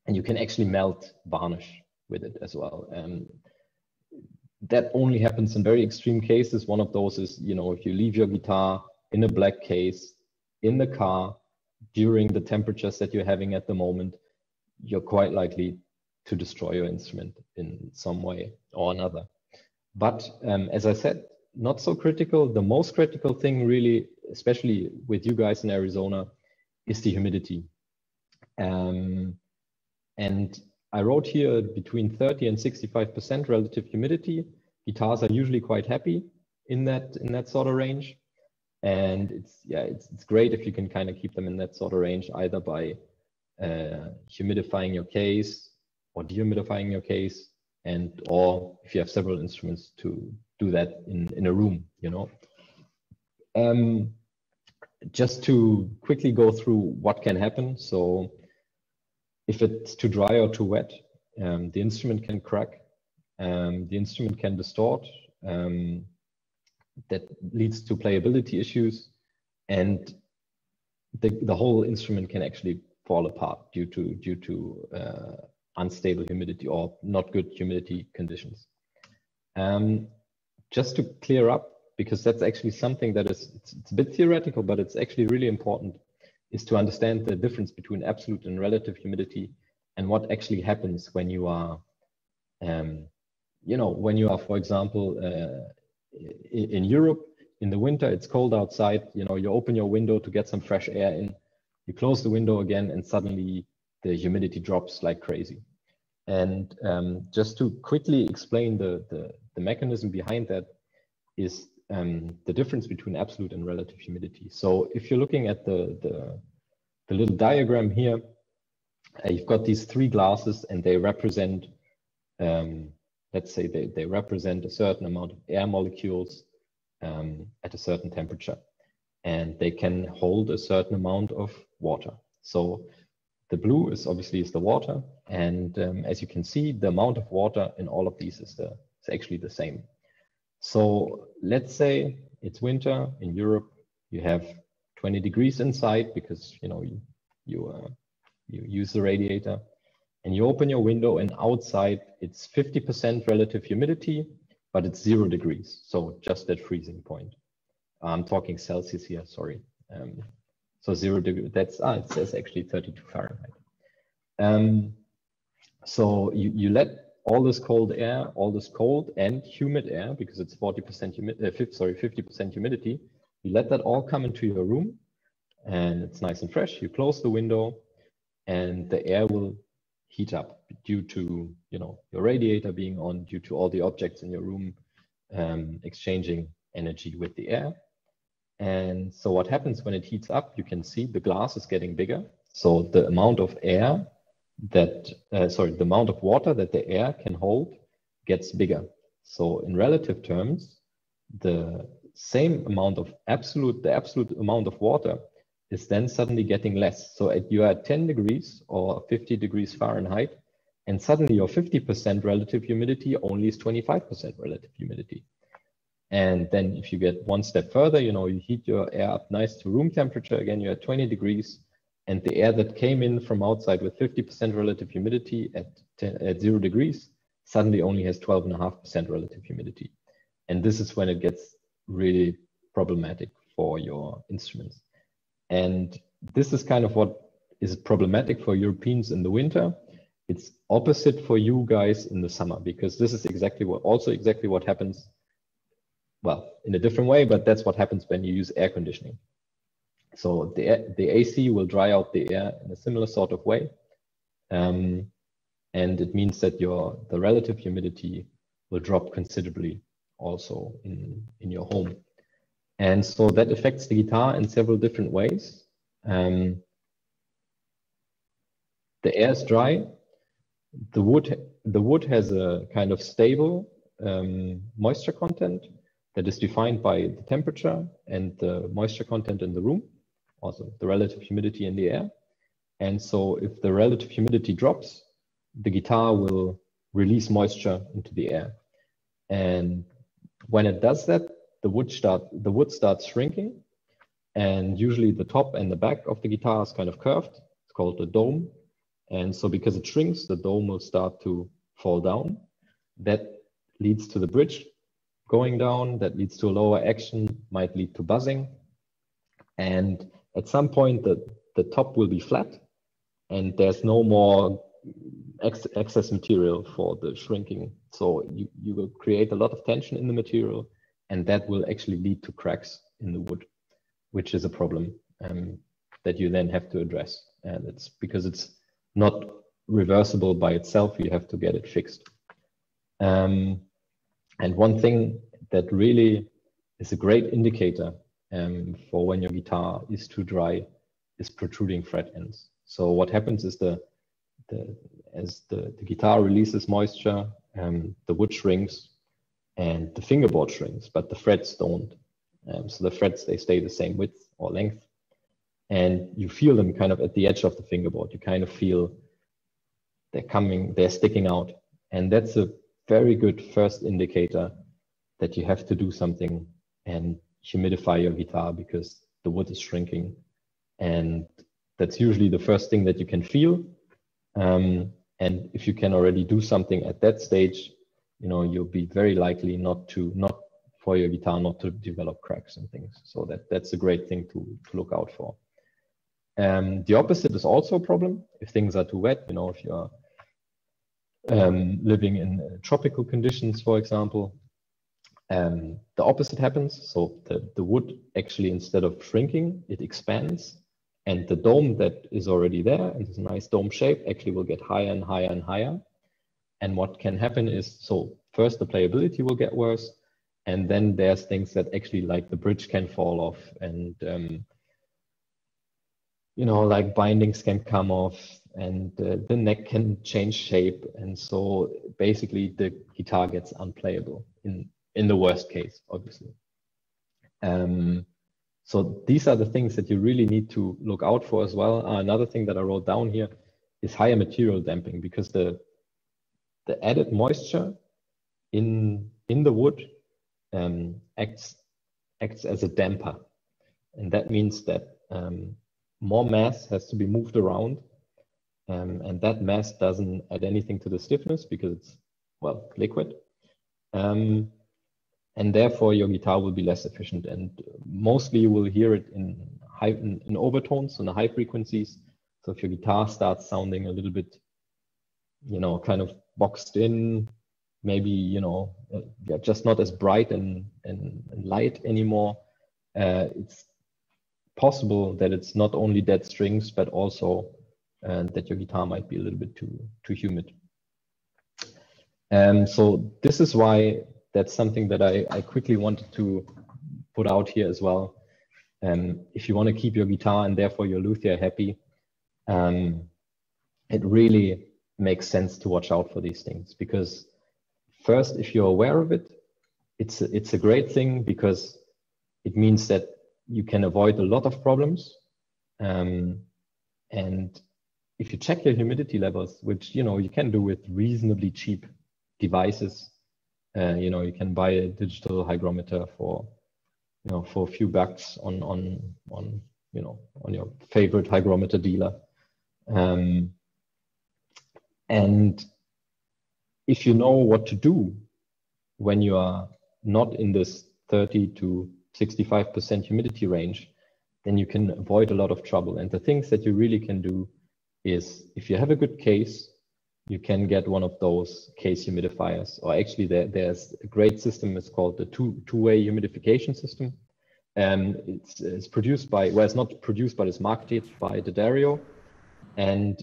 you can actually melt varnish with it as well. That only happens in very extreme cases. One of those is, you know, if you leave your guitar in a black case in the car during the temperatures that you're having at the moment, you're quite likely to destroy your instrument in some way or another. But as I said, not so critical. The most critical thing really, especially with you guys in Arizona, is the humidity. And I wrote here between 30 and 65% relative humidity. Guitars are usually quite happy in that sort of range. And it's great if you can kind of keep them in that sort of range, either by humidifying your case or dehumidifying your case, or if you have several instruments, to do that in a room, you know. Just to quickly go through what can happen. So if it's too dry or too wet, the instrument can crack, the instrument can distort, that leads to playability issues, and the whole instrument can actually fall apart due to unstable humidity or not good humidity conditions. Just to clear up, because that's actually something that it's a bit theoretical, but it's actually really important, is to understand the difference between absolute and relative humidity, and what actually happens when you are, you know, when you are, for example, in Europe in the winter, it's cold outside, you know, you open your window to get some fresh air in, you close the window again, and suddenly the humidity drops like crazy. And just to quickly explain the mechanism behind that is the difference between absolute and relative humidity. So if you're looking at the little diagram here, you've got these three glasses, and they represent, let's say they represent a certain amount of air molecules at a certain temperature, and they can hold a certain amount of water. So the blue is obviously the water, and as you can see, the amount of water in all of these is actually the same. So let's say it's winter in Europe, you have 20 degrees inside because, you know, you use the radiator, and you open your window, and outside it's 50% relative humidity, but it's 0 degrees. So just at freezing point. I'm talking Celsius here, sorry. So 0 degree, it says actually 32 Fahrenheit. So you let all this cold air, all this cold and humid air, because it's 50% humidity, you let that all come into your room, and it's nice and fresh. You close the window, and the air will heat up due to, you know, your radiator being on, due to all the objects in your room exchanging energy with the air. And so what happens when it heats up, you can see the glass is getting bigger. So the amount of air that, the amount of water that the air can hold gets bigger. So in relative terms, the same amount of the absolute amount of water is then suddenly getting less. So you are at 10 degrees or 50 degrees Fahrenheit, and suddenly your 50% relative humidity only is 25% relative humidity. And then if you get one step further, you know, you heat your air up nice to room temperature, again, you're at 20 degrees, and the air that came in from outside with 50% relative humidity at 0 degrees suddenly only has 12.5% relative humidity. And this is when it gets really problematic for your instruments. And this is kind of what is problematic for Europeans in the winter. It's opposite for you guys in the summer, because this is exactly what happens, well, in a different way, but that's what happens when you use air conditioning. So the AC will dry out the air in a similar sort of way. And it means that the relative humidity will drop considerably also in your home. And so that affects the guitar in several different ways. The air is dry. The wood has a kind of stable moisture content that is defined by the temperature and the moisture content in the room, also the relative humidity in the air. And so if the relative humidity drops, the guitar will release moisture into the air. And when it does that, the wood starts shrinking. And usually the top and the back of the guitar is kind of curved. It's called the dome. And so because it shrinks, the dome will start to fall down. That leads to the bridge going down. That leads to a lower action, might lead to buzzing. And at some point, the top will be flat and there's no more excess material for the shrinking. So you will create a lot of tension in the material, and that will actually lead to cracks in the wood, which is a problem that you then have to address. And it's because it's not reversible by itself, you have to get it fixed. And one thing that really is a great indicator for when your guitar is too dry is protruding fret ends. So what happens is as the guitar releases moisture, the wood shrinks and the fingerboard shrinks, but the frets don't. So the frets, they stay the same width or length. And you feel them kind of at the edge of the fingerboard. You kind of feel they're sticking out. And that's a very good first indicator that you have to do something and humidify your guitar because the wood is shrinking. And that's usually the first thing that you can feel. And if you can already do something at that stage, you'll be very likely not for your guitar not to develop cracks and things. So that's a great thing to look out for. The opposite is also a problem if things are too wet. If you're living in tropical conditions, for example, the opposite happens. So the wood actually, instead of shrinking, it expands. And the dome that is already there, and this nice dome shape, actually will get higher and higher and higher. And what can happen is, so first the playability will get worse, and then there's things that actually, like the bridge can fall off, and like bindings can come off, and the neck can change shape, and so basically the guitar gets unplayable in the worst case, obviously. So these are the things that you really need to look out for as well. Another thing that I wrote down here is higher material damping, because the added moisture in the wood acts as a damper. And that means that more mass has to be moved around. And that mass doesn't add anything to the stiffness because it's, well, liquid. And therefore your guitar will be less efficient, and mostly you will hear it in overtones, in the high frequencies. So if your guitar starts sounding a little bit, kind of boxed in, maybe, just not as bright and light anymore, it's possible that it's not only dead strings, but also that your guitar might be a little bit too humid. So this is why that's something that I quickly wanted to put out here as well. If you want to keep your guitar and therefore your luthier happy, it really makes sense to watch out for these things, because first, if you're aware of it, it's a great thing, because it means that you can avoid a lot of problems. And if you check your humidity levels, which you can do with reasonably cheap devices, you can buy a digital hygrometer for a few bucks on your favorite hygrometer dealer. And if you know what to do when you are not in this 30 to 65% humidity range, then you can avoid a lot of trouble. And the things that you really can do is, if you have a good case, you can get one of those case humidifiers. Or actually there's a great system, it's called the two-way humidification system. It's produced by, well, it's not produced, but it's marketed by D'Addario. And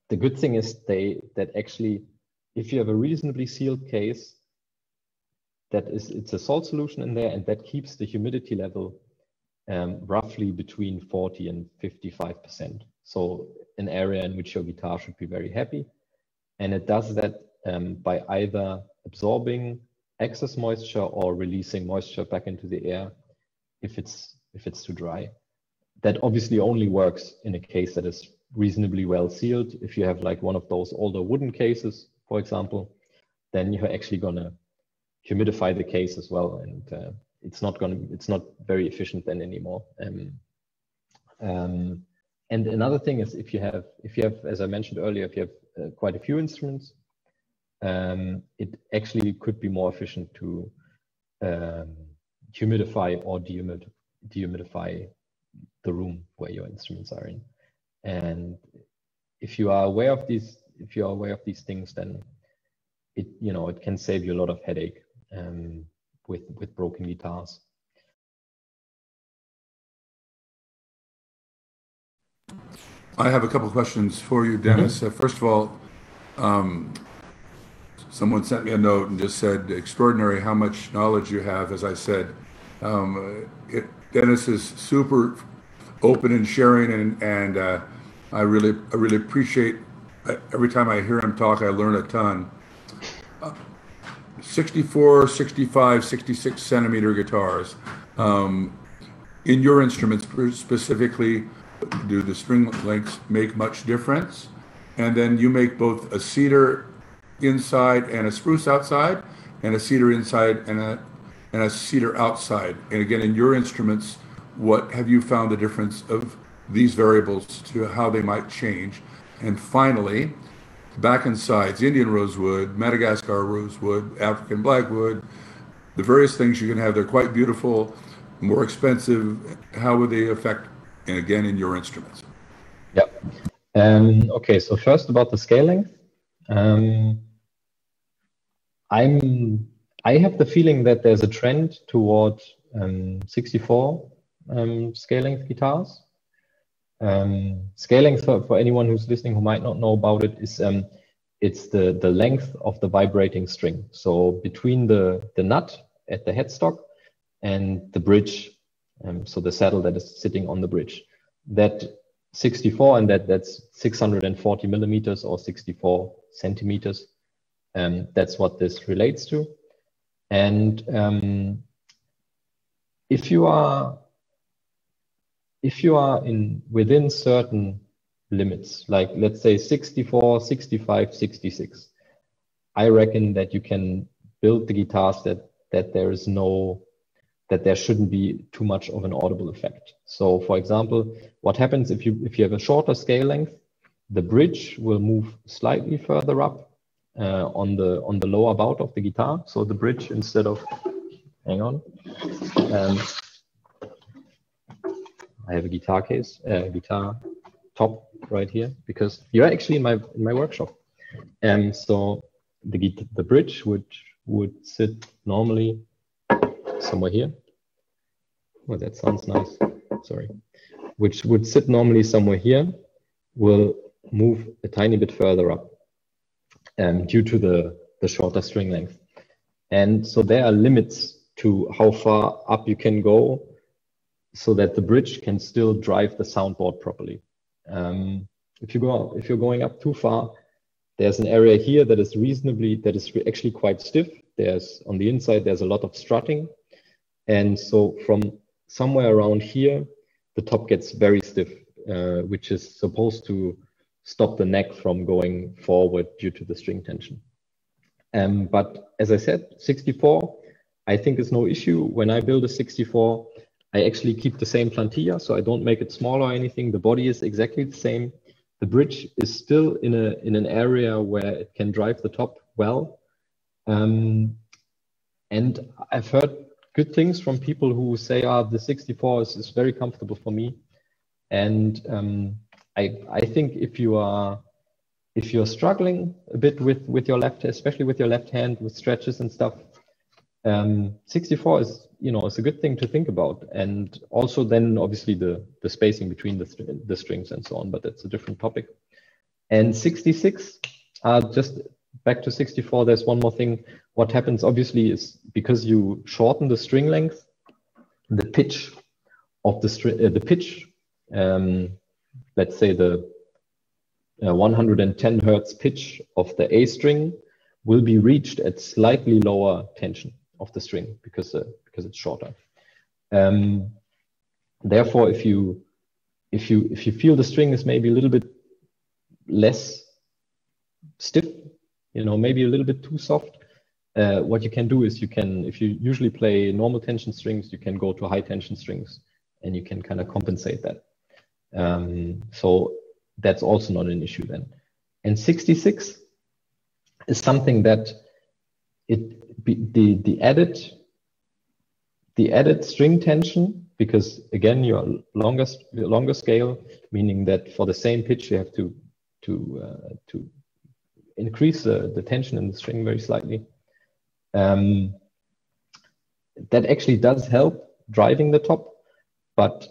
the good thing is that actually, if you have a reasonably sealed case, it's a salt solution in there, and that keeps the humidity level roughly between 40 and 55%. So an area in which your guitar should be very happy. And it does that by either absorbing excess moisture or releasing moisture back into the air if it's too dry. That obviously only works in a case that is reasonably well sealed. If you have like one of those older wooden cases, for example, then you're actually gonna humidify the case as well, and it's not very efficient then anymore. And another thing is if you have, as I mentioned earlier, if you have quite a few instruments, it actually could be more efficient to humidify or dehumidify the room where your instruments are in. And if you are aware of these, things, then it can save you a lot of headache with broken guitars. I have a couple of questions for you, Dennis. First of all, someone sent me a note and just said, extraordinary how much knowledge you have. As I said, Dennis is super open and sharing, and I really appreciate, every time I hear him talk, I learn a ton. 64, 65, 66 centimeter guitars. In your instruments specifically, do the string lengths make much difference? And then you make both a cedar inside and a spruce outside, and a cedar inside and a cedar outside. And again, in your instruments, what have you found the difference of these variables to how they might change? And finally, back and sides, Indian rosewood, Madagascar rosewood, African blackwood, the various things you can have, they're quite beautiful, more expensive. How would they affect, and again, in your instruments? Yeah. Okay, so first about the scale length. I have the feeling that there's a trend toward 64 scale length guitars. Scale length, for anyone who's listening who might not know about it, is it's the length of the vibrating string. So between the nut at the headstock and the bridge, so the saddle that is sitting on the bridge, that 64, and that's 640 millimeters or 64 centimeters. That's what this relates to. And if you are within certain limits, like let's say 64, 65, 66, I reckon that you can build the guitars that there shouldn't be too much of an audible effect. So for example, what happens if you have a shorter scale length, the bridge will move slightly further up on the lower bout of the guitar. So the bridge, instead of, hang on, I have a guitar case, guitar top right here, because you're actually in my workshop. And so the bridge would sit normally somewhere here. Well, that sounds nice. Sorry. Which would sit normally somewhere here, will move a tiny bit further up due to the shorter string length. And so there are limits to how far up you can go so that the bridge can still drive the soundboard properly. If you're going up too far, there's an area here that is actually quite stiff. On the inside, there's a lot of strutting. And so from somewhere around here, the top gets very stiff, which is supposed to stop the neck from going forward due to the string tension. But as I said, 64, I think is no issue. When I build a 64, I actually keep the same plantilla, so I don't make it smaller or anything. The body is exactly the same. The bridge is still in an area where it can drive the top well. And I've heard good things from people who say, the 64 is very comfortable for me. And I think if you're struggling a bit with your left, especially with your left hand, with stretches and stuff, 64 is, it's a good thing to think about. And also then obviously the spacing between the strings and so on, but that's a different topic. And 66, just back to 64, there's one more thing. What happens obviously is because you shorten the string length, the pitch of the string, let's say the 110 hertz pitch of the A string will be reached at slightly lower tension of the string because it's shorter. Therefore, if you feel the string is maybe a little bit less stiff, maybe a little bit too soft, what you can do is if you usually play normal tension strings, you can go to high tension strings and you can kind of compensate that. So that's also not an issue then. And 66 is something that the added string tension, because again, your longer scale, meaning that for the same pitch, you have to increase the tension in the string very slightly. That actually does help driving the top, but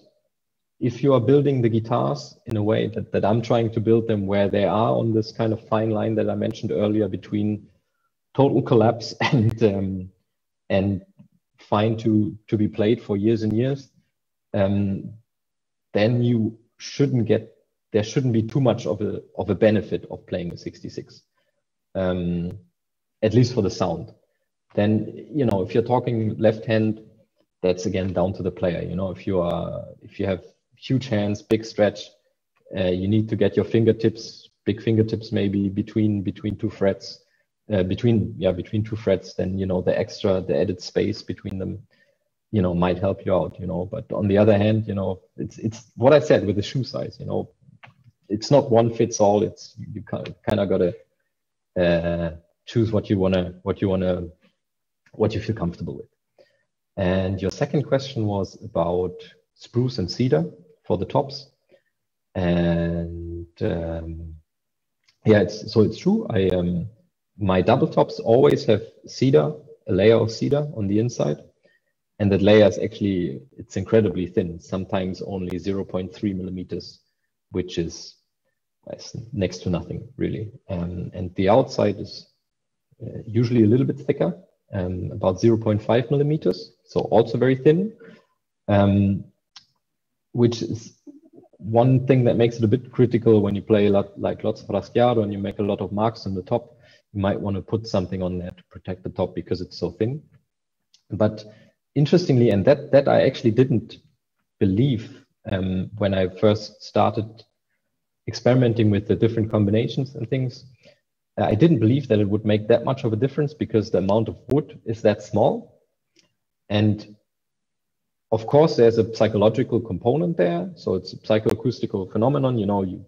if you are building the guitars in a way that I'm trying to build them, where they are on this kind of fine line that I mentioned earlier between total collapse and fine to be played for years and years, then you there shouldn't be too much of a benefit of playing a 66, at least for the sound. Then, if you're talking left hand, that's again down to the player. If you have huge hands, big stretch, you need to get your big fingertips maybe between two frets, between two frets, then the added space between them might help you out, but on the other hand, it's what I said with the shoe size, it's not one fits all. It's you kind of gotta choose what you feel comfortable with. And your second question was about spruce and cedar for the tops. And it's true. My double tops always have cedar, a layer of cedar on the inside. And that layer is actually, it's incredibly thin, sometimes only 0.3 millimeters, which is next to nothing really. And the outside is usually a little bit thicker, about 0.5 millimeters, so also very thin, which is one thing that makes it a bit critical when you play like lots of raschiado and you make a lot of marks on the top. You might want to put something on there to protect the top because it's so thin. But interestingly, and that I actually didn't believe when I first started experimenting with the different combinations and things, I didn't believe that it would make that much of a difference because the amount of wood is that small. And of course, there's a psychological component there. So it's a psychoacoustical phenomenon. You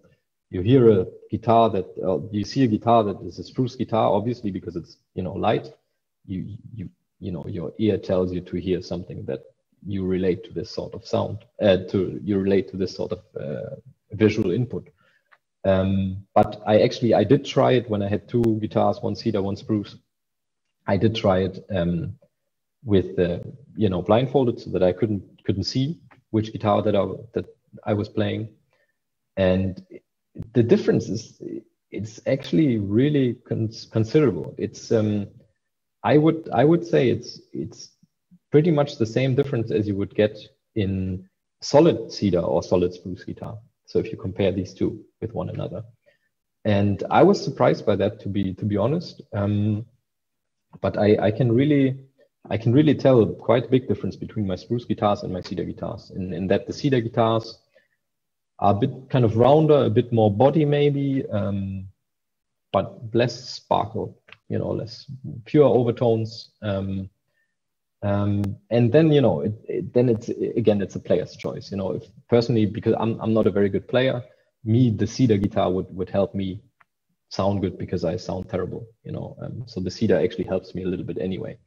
hear a guitar you see a guitar that is a spruce guitar, obviously, because it's, light. Your ear tells you to hear something that you relate to this sort of sound, you relate to this sort of visual input. But I did try it when I had two guitars, one cedar, one spruce. I did try it with blindfolded so that I couldn't see which guitar that I was playing, and the difference it's actually really considerable. It's I would say it's pretty much the same difference as you would get in solid cedar or solid spruce guitar. So if you compare these two with one another, and I was surprised by that, to be honest. But I can really tell quite a big difference between my spruce guitars and my cedar guitars. In that the cedar guitars are a bit kind of rounder, a bit more body maybe, but less sparkle, less pure overtones. And then then it's a player's choice. If personally, because I'm not a very good player, the cedar guitar would help me sound good because I sound terrible. So the cedar actually helps me a little bit anyway.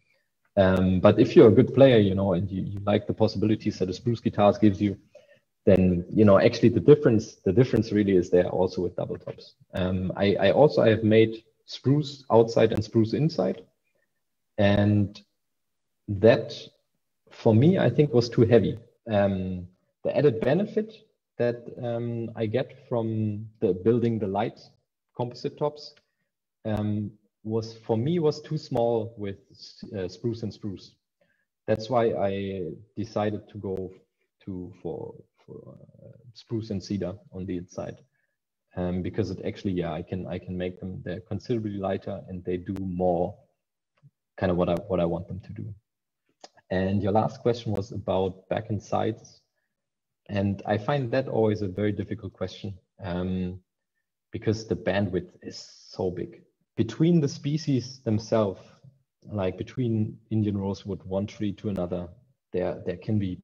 But if you're a good player, and you like the possibilities that a spruce guitars gives you, then actually the difference really is there also with double tops. I have made spruce outside and spruce inside, and that for me I think was too heavy. The added benefit that I get from building the light composite tops was for me was too small with spruce and spruce. That's why I decided to go for spruce and cedar on the inside, because it actually, yeah, I can make them. They're considerably lighter and they do more kind of what I want them to do. And your last question was about back and sides, and I find that always a very difficult question, because the bandwidth is so big between the species themselves. Like between Indian rosewood, one tree to another, there can be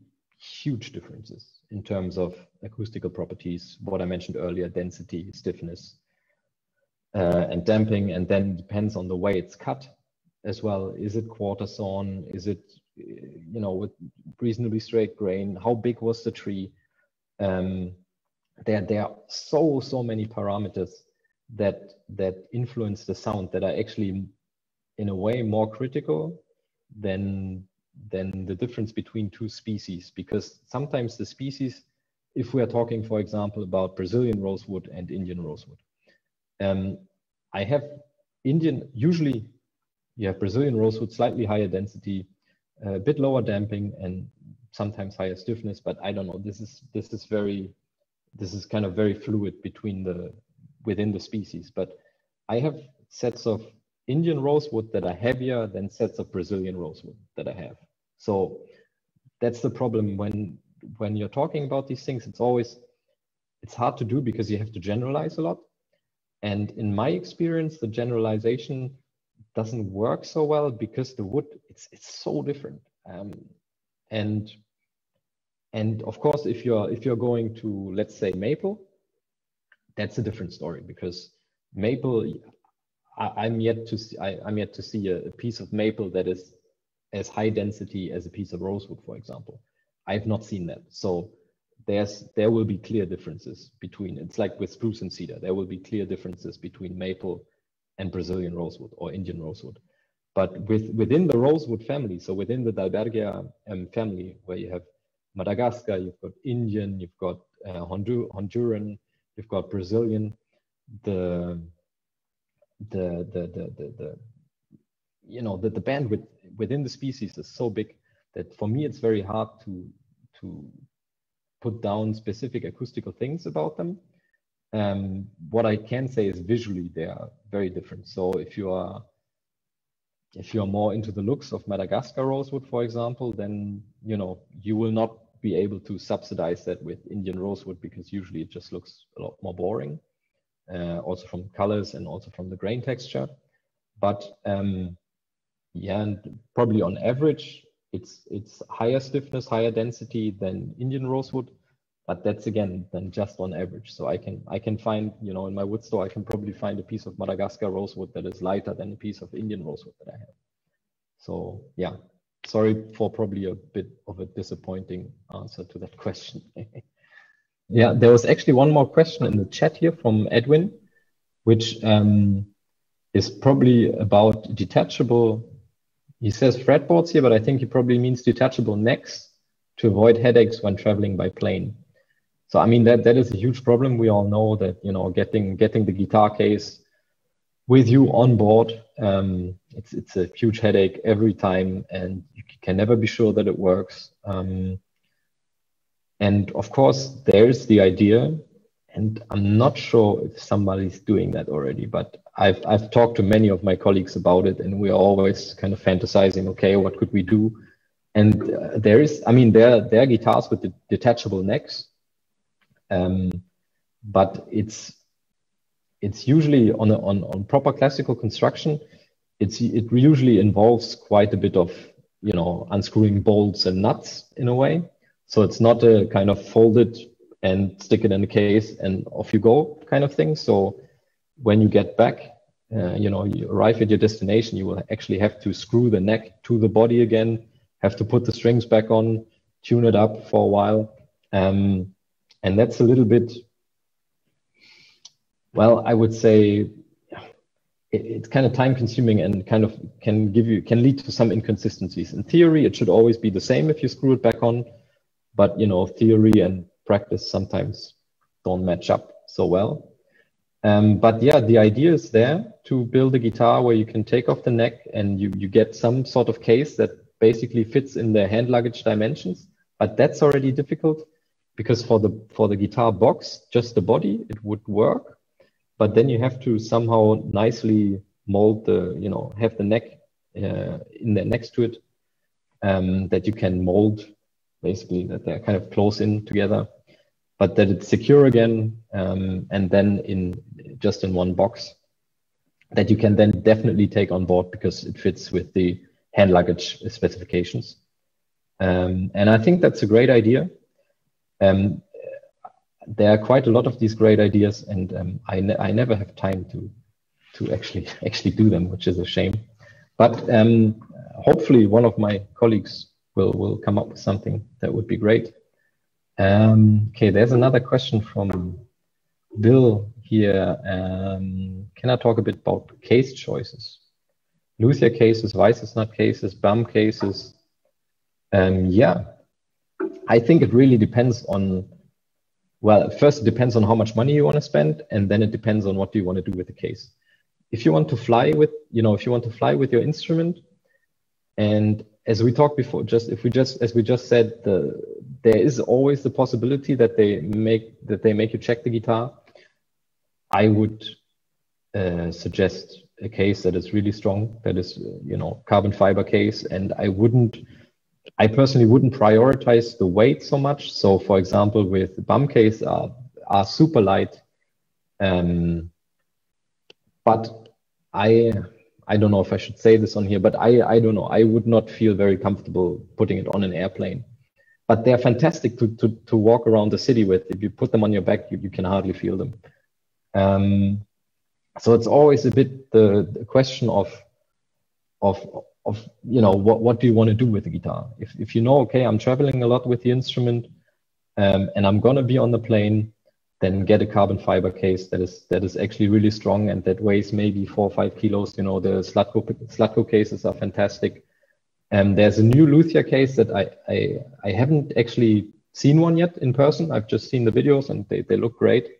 huge differences in terms of acoustical properties, what I mentioned earlier, density, stiffness, and damping. And then depends on the way it's cut as well. Is it quarter sawn? Is it, you know, with reasonably straight grain? How big was the tree? There are so many parameters that influence the sound that are actually in a way more critical than the difference between two species, because sometimes the species, if we are talking, for example, about Brazilian rosewood and Indian rosewood, I have usually you have Brazilian rosewood, slightly higher density, a bit lower damping, and sometimes higher stiffness, but I don't know, this is kind of very fluid within the species. But I have sets of Indian rosewood that are heavier than sets of Brazilian rosewood that I have. So that's the problem when you're talking about these things. It's hard to do because you have to generalize a lot. And in my experience, the generalization doesn't work so well because the wood, it's so different. And of course, if you're going to, let's say, maple, that's a different story, because maple, I'm yet to see a piece of maple that is as high density as a piece of rosewood, for example. I've not seen that. So there will be clear differences between, it's like with spruce and cedar, there will be clear differences between maple and Brazilian rosewood or Indian rosewood. But within the rosewood family, so within the Dalbergia family, where you have Madagascar, you've got Indian, you've got Honduran, you've got Brazilian, the bandwidth within the species is so big that for me it's very hard to put down specific acoustical things about them. What I can say is visually they are very different. So if you are more into the looks of Madagascar rosewood, for example, then you will not be able to subsidize that with Indian rosewood, because usually it just looks a lot more boring, also from colors and also from the grain texture. But yeah, and probably on average it's higher stiffness, higher density than Indian rosewood, but that's again then just on average. So I can find, in my wood store, I can probably find a piece of Madagascar rosewood that is lighter than a piece of Indian rosewood that I have. So yeah, sorry for probably a bit of a disappointing answer to that question. Yeah, there was actually one more question in the chat here from Edwin, which is probably about detachable. He says fretboards here, but I think he probably means detachable necks to avoid headaches when traveling by plane. So I mean that is a huge problem. We all know that getting the guitar case with you on board, it's a huge headache every time, and you can never be sure that it works. And of course, there's the idea, and I'm not sure if somebody's doing that already, but I've talked to many of my colleagues about it, and we're always kind of fantasizing, okay, what could we do? And there are guitars with the detachable necks, but it's usually on proper classical construction. It usually involves quite a bit of unscrewing bolts and nuts in a way. So it's not a kind of fold it and stick it in a case and off you go kind of thing. So when you get back, you arrive at your destination, you will actually have to screw the neck to the body again, have to put the strings back on, tune it up for a while. And that's a little bit, well, I would say it's kind of time consuming and kind of can lead to some inconsistencies. In theory, it should always be the same if you screw it back on, but theory and practice sometimes don't match up so well. But yeah, the idea is there to build a guitar where you can take off the neck and you get some sort of case that basically fits in the hand luggage dimensions. But that's already difficult because for the guitar box, just the body, it would work. But then you have to somehow nicely mold the, you know, have the neck in there next to it, that you can mold, basically that they're kind of close in together, but that it's secure again, and then just in one box that you can then definitely take on board because it fits with the hand luggage specifications. And I think that's a great idea. There are quite a lot of these great ideas, and I never have time to actually do them, which is a shame. But hopefully one of my colleagues will come up with something that would be great. Okay, there's another question from Bill here. Can I talk a bit about case choices? Luthier cases, Weiss's nut cases, bum cases. Yeah, I think it really depends on, well, first it depends on how much money you want to spend, and then it depends on what do you want to do with the case. If you want to fly with, you know, if you want to fly with your instrument, and as we talked before, as we just said, there is always the possibility that they make you check the guitar. I would suggest a case that is really strong, that is, you know, carbon fiber case, and I personally wouldn't prioritize the weight so much. So for example, with the bum case are super light, but I don't know if I should say this on here, but I don't know. I would not feel very comfortable putting it on an airplane. But they're fantastic to walk around the city with. If you put them on your back, you can hardly feel them. So it's always a bit the question of you know, what do you want to do with the guitar? If you know, okay, I'm traveling a lot with the instrument, and I'm gonna be on the plane, then get a carbon fiber case that is actually really strong and that weighs maybe 4 or 5 kilos. You know, the Slatko cases are fantastic. There's a new luthier case that I haven't actually seen one yet in person. I've just seen the videos and they look great.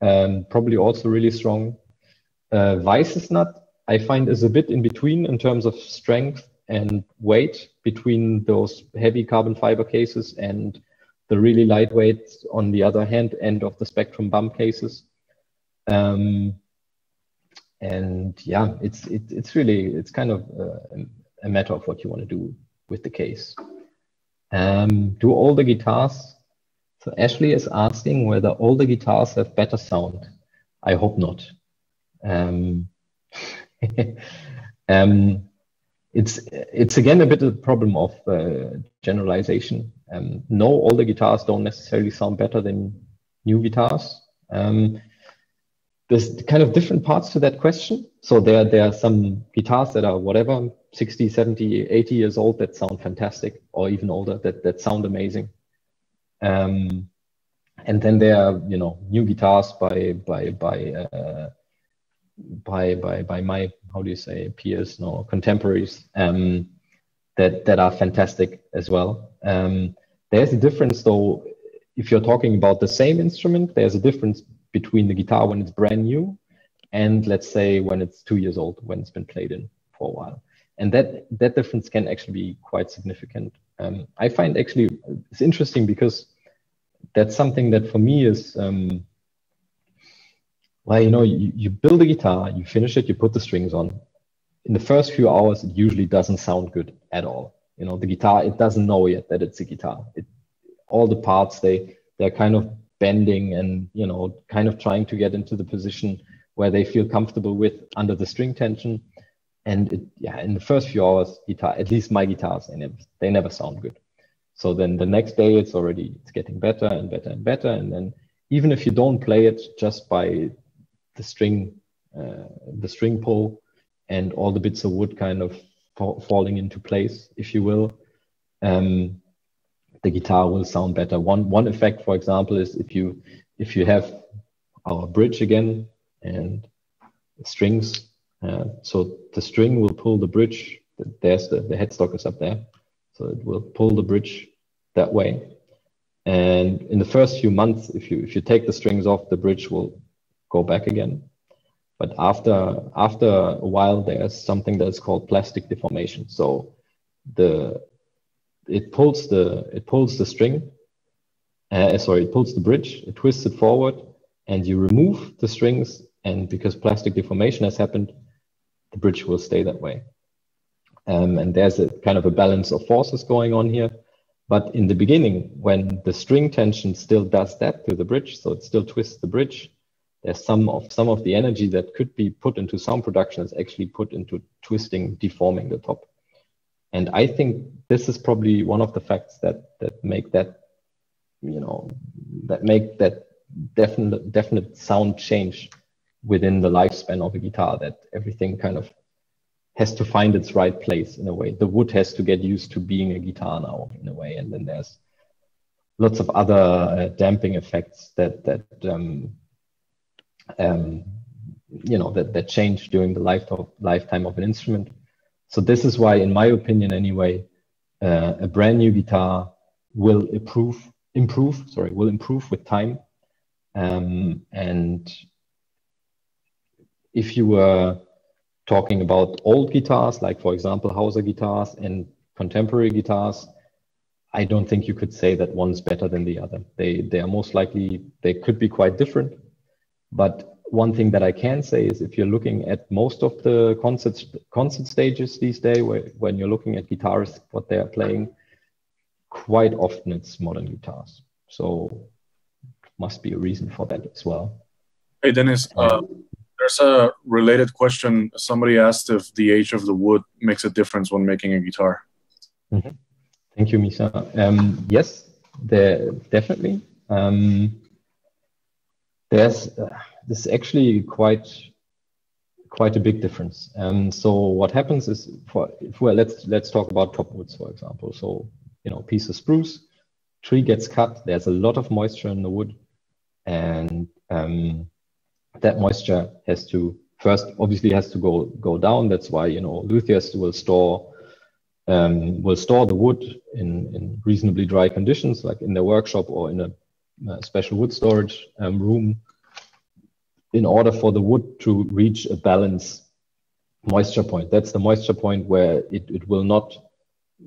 Probably also really strong. Weiss's nut, I find, is a bit in between in terms of strength and weight between those heavy carbon fiber cases and the really lightweight on the other hand end of the spectrum bum cases. And yeah, it's kind of a matter of what you want to do with the case. Do all the guitars, so Ashley is asking whether all the guitars have better sound. I hope not. It's again a bit of a problem of generalization. No, all the guitars don't necessarily sound better than new guitars. There's kind of different parts to that question. So there are some guitars that are whatever, 60, 70, 80 years old that sound fantastic, or even older that sound amazing. And then there are, you know, new guitars by my, how do you say, peers, no, contemporaries, that are fantastic as well. There's a difference though, if you're talking about the same instrument, there's a difference between the guitar when it's brand new and let's say when it's 2 years old, when it's been played in for a while. And that difference can actually be quite significant. I find actually it's interesting because that's something that for me is, well, you know, you build a guitar, you finish it, you put the strings on. In the first few hours, it usually doesn't sound good at all. You know, the guitar, it doesn't know yet that it's a guitar. All the parts, they're kind of bending and, you know, kind of trying to get into the position where they feel comfortable with under the string tension. And yeah, in the first few hours, guitar, at least my guitars, they never sound good. So then the next day, it's getting better and better and better. And then even if you don't play it just by the string pull and all the bits of wood kind of falling into place, if you will, the guitar will sound better. One effect, for example, is if you have our bridge again and strings, so the string will pull the bridge. There's the headstock is up there, so it will pull the bridge that way. And in the first few months, if you take the strings off, the bridge will go back again. But after a while, there's something that's called plastic deformation. So it pulls the string, it pulls the bridge, it twists it forward, and you remove the strings. And because plastic deformation has happened, the bridge will stay that way. And there's a kind of a balance of forces going on here. But in the beginning, when the string tension still does that to the bridge, so it still twists the bridge, there's some of the energy that could be put into sound production is actually put into twisting, deforming the top. And I think this is probably one of the facts that make that, definite sound change within the lifespan of a guitar, that everything kind of has to find its right place in a way. The wood has to get used to being a guitar now in a way. And then there's lots of other damping effects that change during the lifetime of an instrument. So this is why, in my opinion anyway, a brand new guitar will improve with time. And if you were talking about old guitars, like for example Hauser guitars and contemporary guitars, I don't think you could say that one's better than the other. They are most likely, they could be quite different. But one thing that I can say is, if you're looking at most of the concert stages these days, when you're looking at guitarists, what they are playing, quite often it's modern guitars. So must be a reason for that as well. Hey, Dennis, there's a related question. Somebody asked if the age of the wood makes a difference when making a guitar. Mm-hmm. Thank you, Misa. Yes, definitely. There's this is actually quite a big difference. So what happens is, let's talk about top woods, for example. So piece of spruce, tree gets cut. There's a lot of moisture in the wood, and that moisture has to go down. That's why luthiers will store the wood in reasonably dry conditions, like in their workshop or in a special wood storage room, in order for the wood to reach a balanced moisture point. That's the moisture point where it will not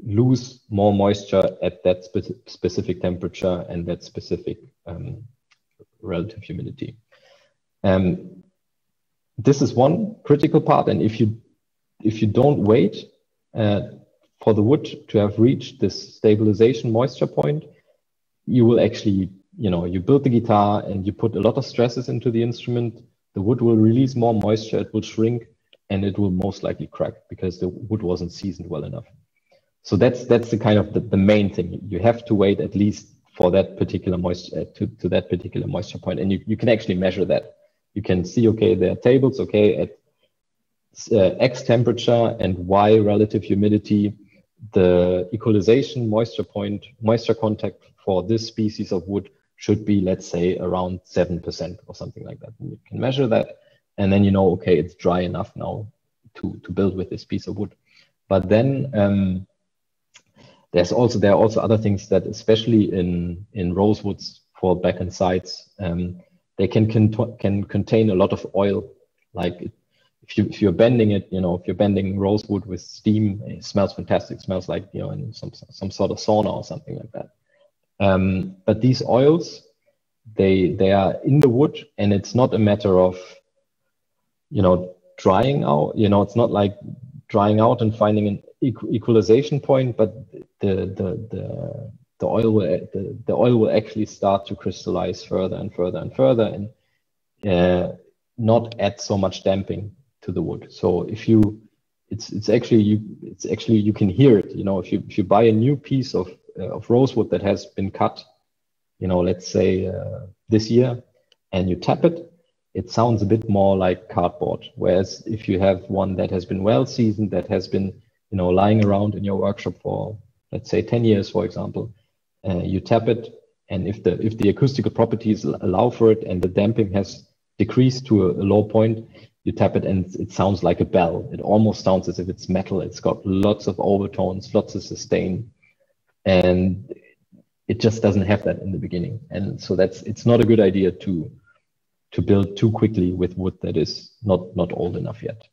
lose more moisture at that specific temperature and that specific relative humidity. This is one critical part, and if you don't wait for the wood to have reached this stabilization moisture point, you will actually, you build the guitar and you put a lot of stresses into the instrument, the wood will release more moisture, it will shrink, and it will most likely crack because the wood wasn't seasoned well enough. So that's the kind of the main thing. You have to wait at least for that particular moisture to that particular moisture point, and you can actually measure that. You can see, okay, there are tables, okay, at X temperature and Y relative humidity, the equalization moisture contact for this species of wood should be, let's say, around 7% or something like that. And you can measure that, and then okay, it's dry enough now to build with this piece of wood. But then there are also other things that, especially in rosewoods for back and sides, they can contain a lot of oil. Like if you're bending it, if you're bending rosewood with steam, it smells fantastic. It smells like in some sort of sauna or something like that. But these oils, they are in the wood, and it's not a matter of drying out. It's not like drying out and finding an equalization point, but the oil will actually start to crystallize further and further and further, and not add so much damping to the wood. So it's actually you can hear it. If you buy a new piece of rosewood that has been cut, let's say this year, and you tap it, it sounds a bit more like cardboard. Whereas if you have one that has been well seasoned, that has been lying around in your workshop for, let's say, 10 years, for example, you tap it, and if the acoustical properties allow for it and the damping has decreased to a low point, you tap it and it sounds like a bell. It almost sounds as if it's metal. It's got lots of overtones, lots of sustain, and it just doesn't have that in the beginning. And so it's not a good idea to build too quickly with wood that is not old enough yet.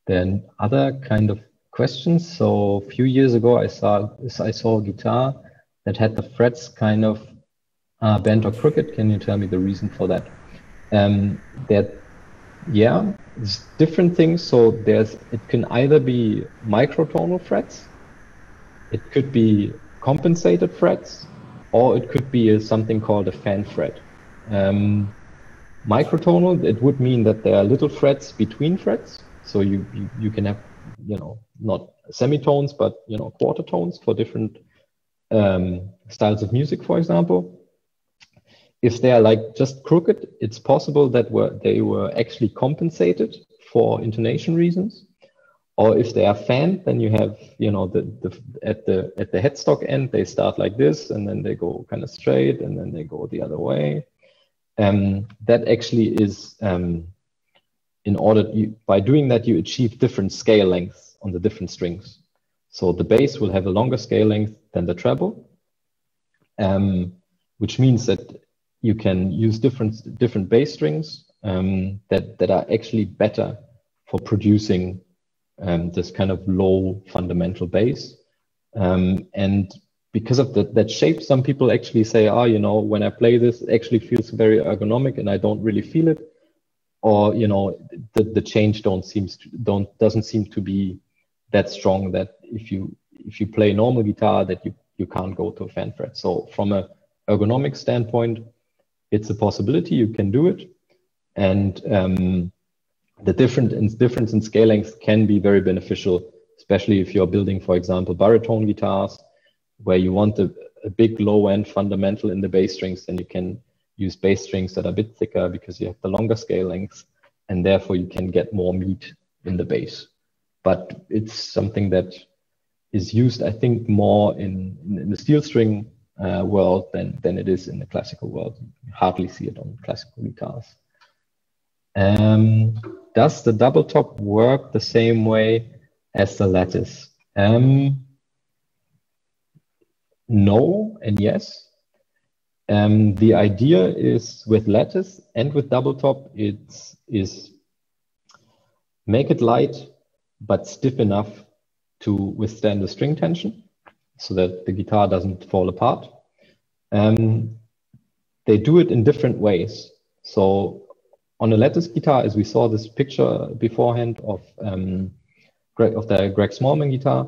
Then other kind of questions. So a few years ago, I saw a guitar that had the frets kind of bent or crooked. Can you tell me the reason for that? Yeah, it's different things. So it can either be microtonal frets, it could be compensated frets, or it could be something called a fan fret. Microtonal, it would mean that there are little frets between frets. So you can have, not semitones, but, quarter tones for different styles of music, for example. If they are like just crooked, it's possible that they were actually compensated for intonation reasons. Or if they are fanned, then you have, at the headstock end, they start like this, and then they go kind of straight, and then they go the other way. That actually is, by doing that, you achieve different scale lengths on the different strings. So the bass will have a longer scale length than the treble, which means that you can use different bass strings that are actually better for producing this kind of low fundamental bass. And because of that shape, some people actually say, when I play this, it actually feels very ergonomic and I don't really feel it. Or, the change doesn't seem to be that strong that if you play normal guitar that you can't go to a fan fret. So from a ergonomic standpoint, it's a possibility, you can do it. And the difference in scale length can be very beneficial, especially if you're building, for example, baritone guitars, where you want a big low end fundamental in the bass strings, then you can use bass strings that are a bit thicker because you have the longer scale lengths, and therefore you can get more meat in the bass. But it's something that is used, I think, more in the steel string world than it is in the classical world. You hardly see it on classical guitars. Does the double top work the same way as the lattice? No and yes. The idea is with lattice and with double top, is make it light but stiff enough to withstand the string tension so that the guitar doesn't fall apart. They do it in different ways. So on a lattice guitar, as we saw this picture beforehand of the Greg Smallman guitar,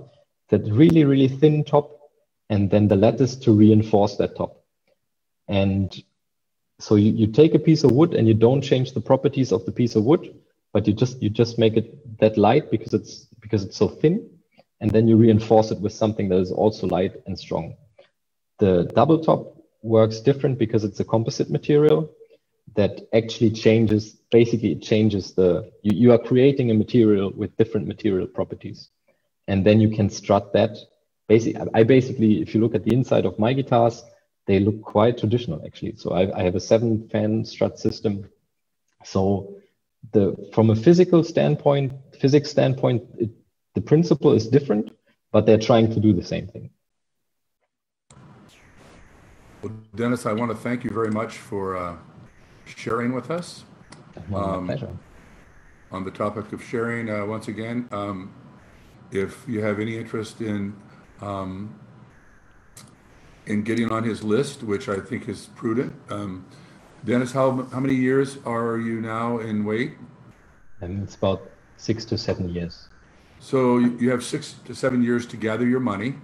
that really, really thin top, and then the lattice to reinforce that top. And so you take a piece of wood and you don't change the properties of the piece of wood, but you just make it that light because it's so thin, and then you reinforce it with something that is also light and strong. The double top works different because it's a composite material that actually changes, basically it changes you are creating a material with different material properties. And then you can strut that. Basically, if you look at the inside of my guitars, they look quite traditional actually. So I have a 7-fan strut system. So from a physics standpoint, the principle is different, but they're trying to do the same thing. Well, Dennis, I want to thank you very much for sharing with us. My pleasure. On the topic of sharing, once again, if you have any interest in getting on his list, which I think is prudent. Dennis, how many years are you now in Wait? It's about 6 to 7 years. So you have 6 to 7 years to gather your money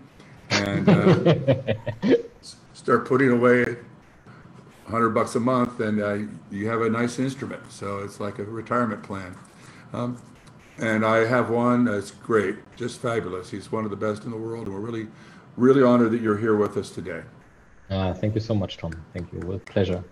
and start putting away $100 a month, and you have a nice instrument. So it's like a retirement plan. And I have one that's great, just fabulous. He's one of the best in the world, and we're really, really honored that you're here with us today. Thank you so much, Tom. Thank you. With pleasure.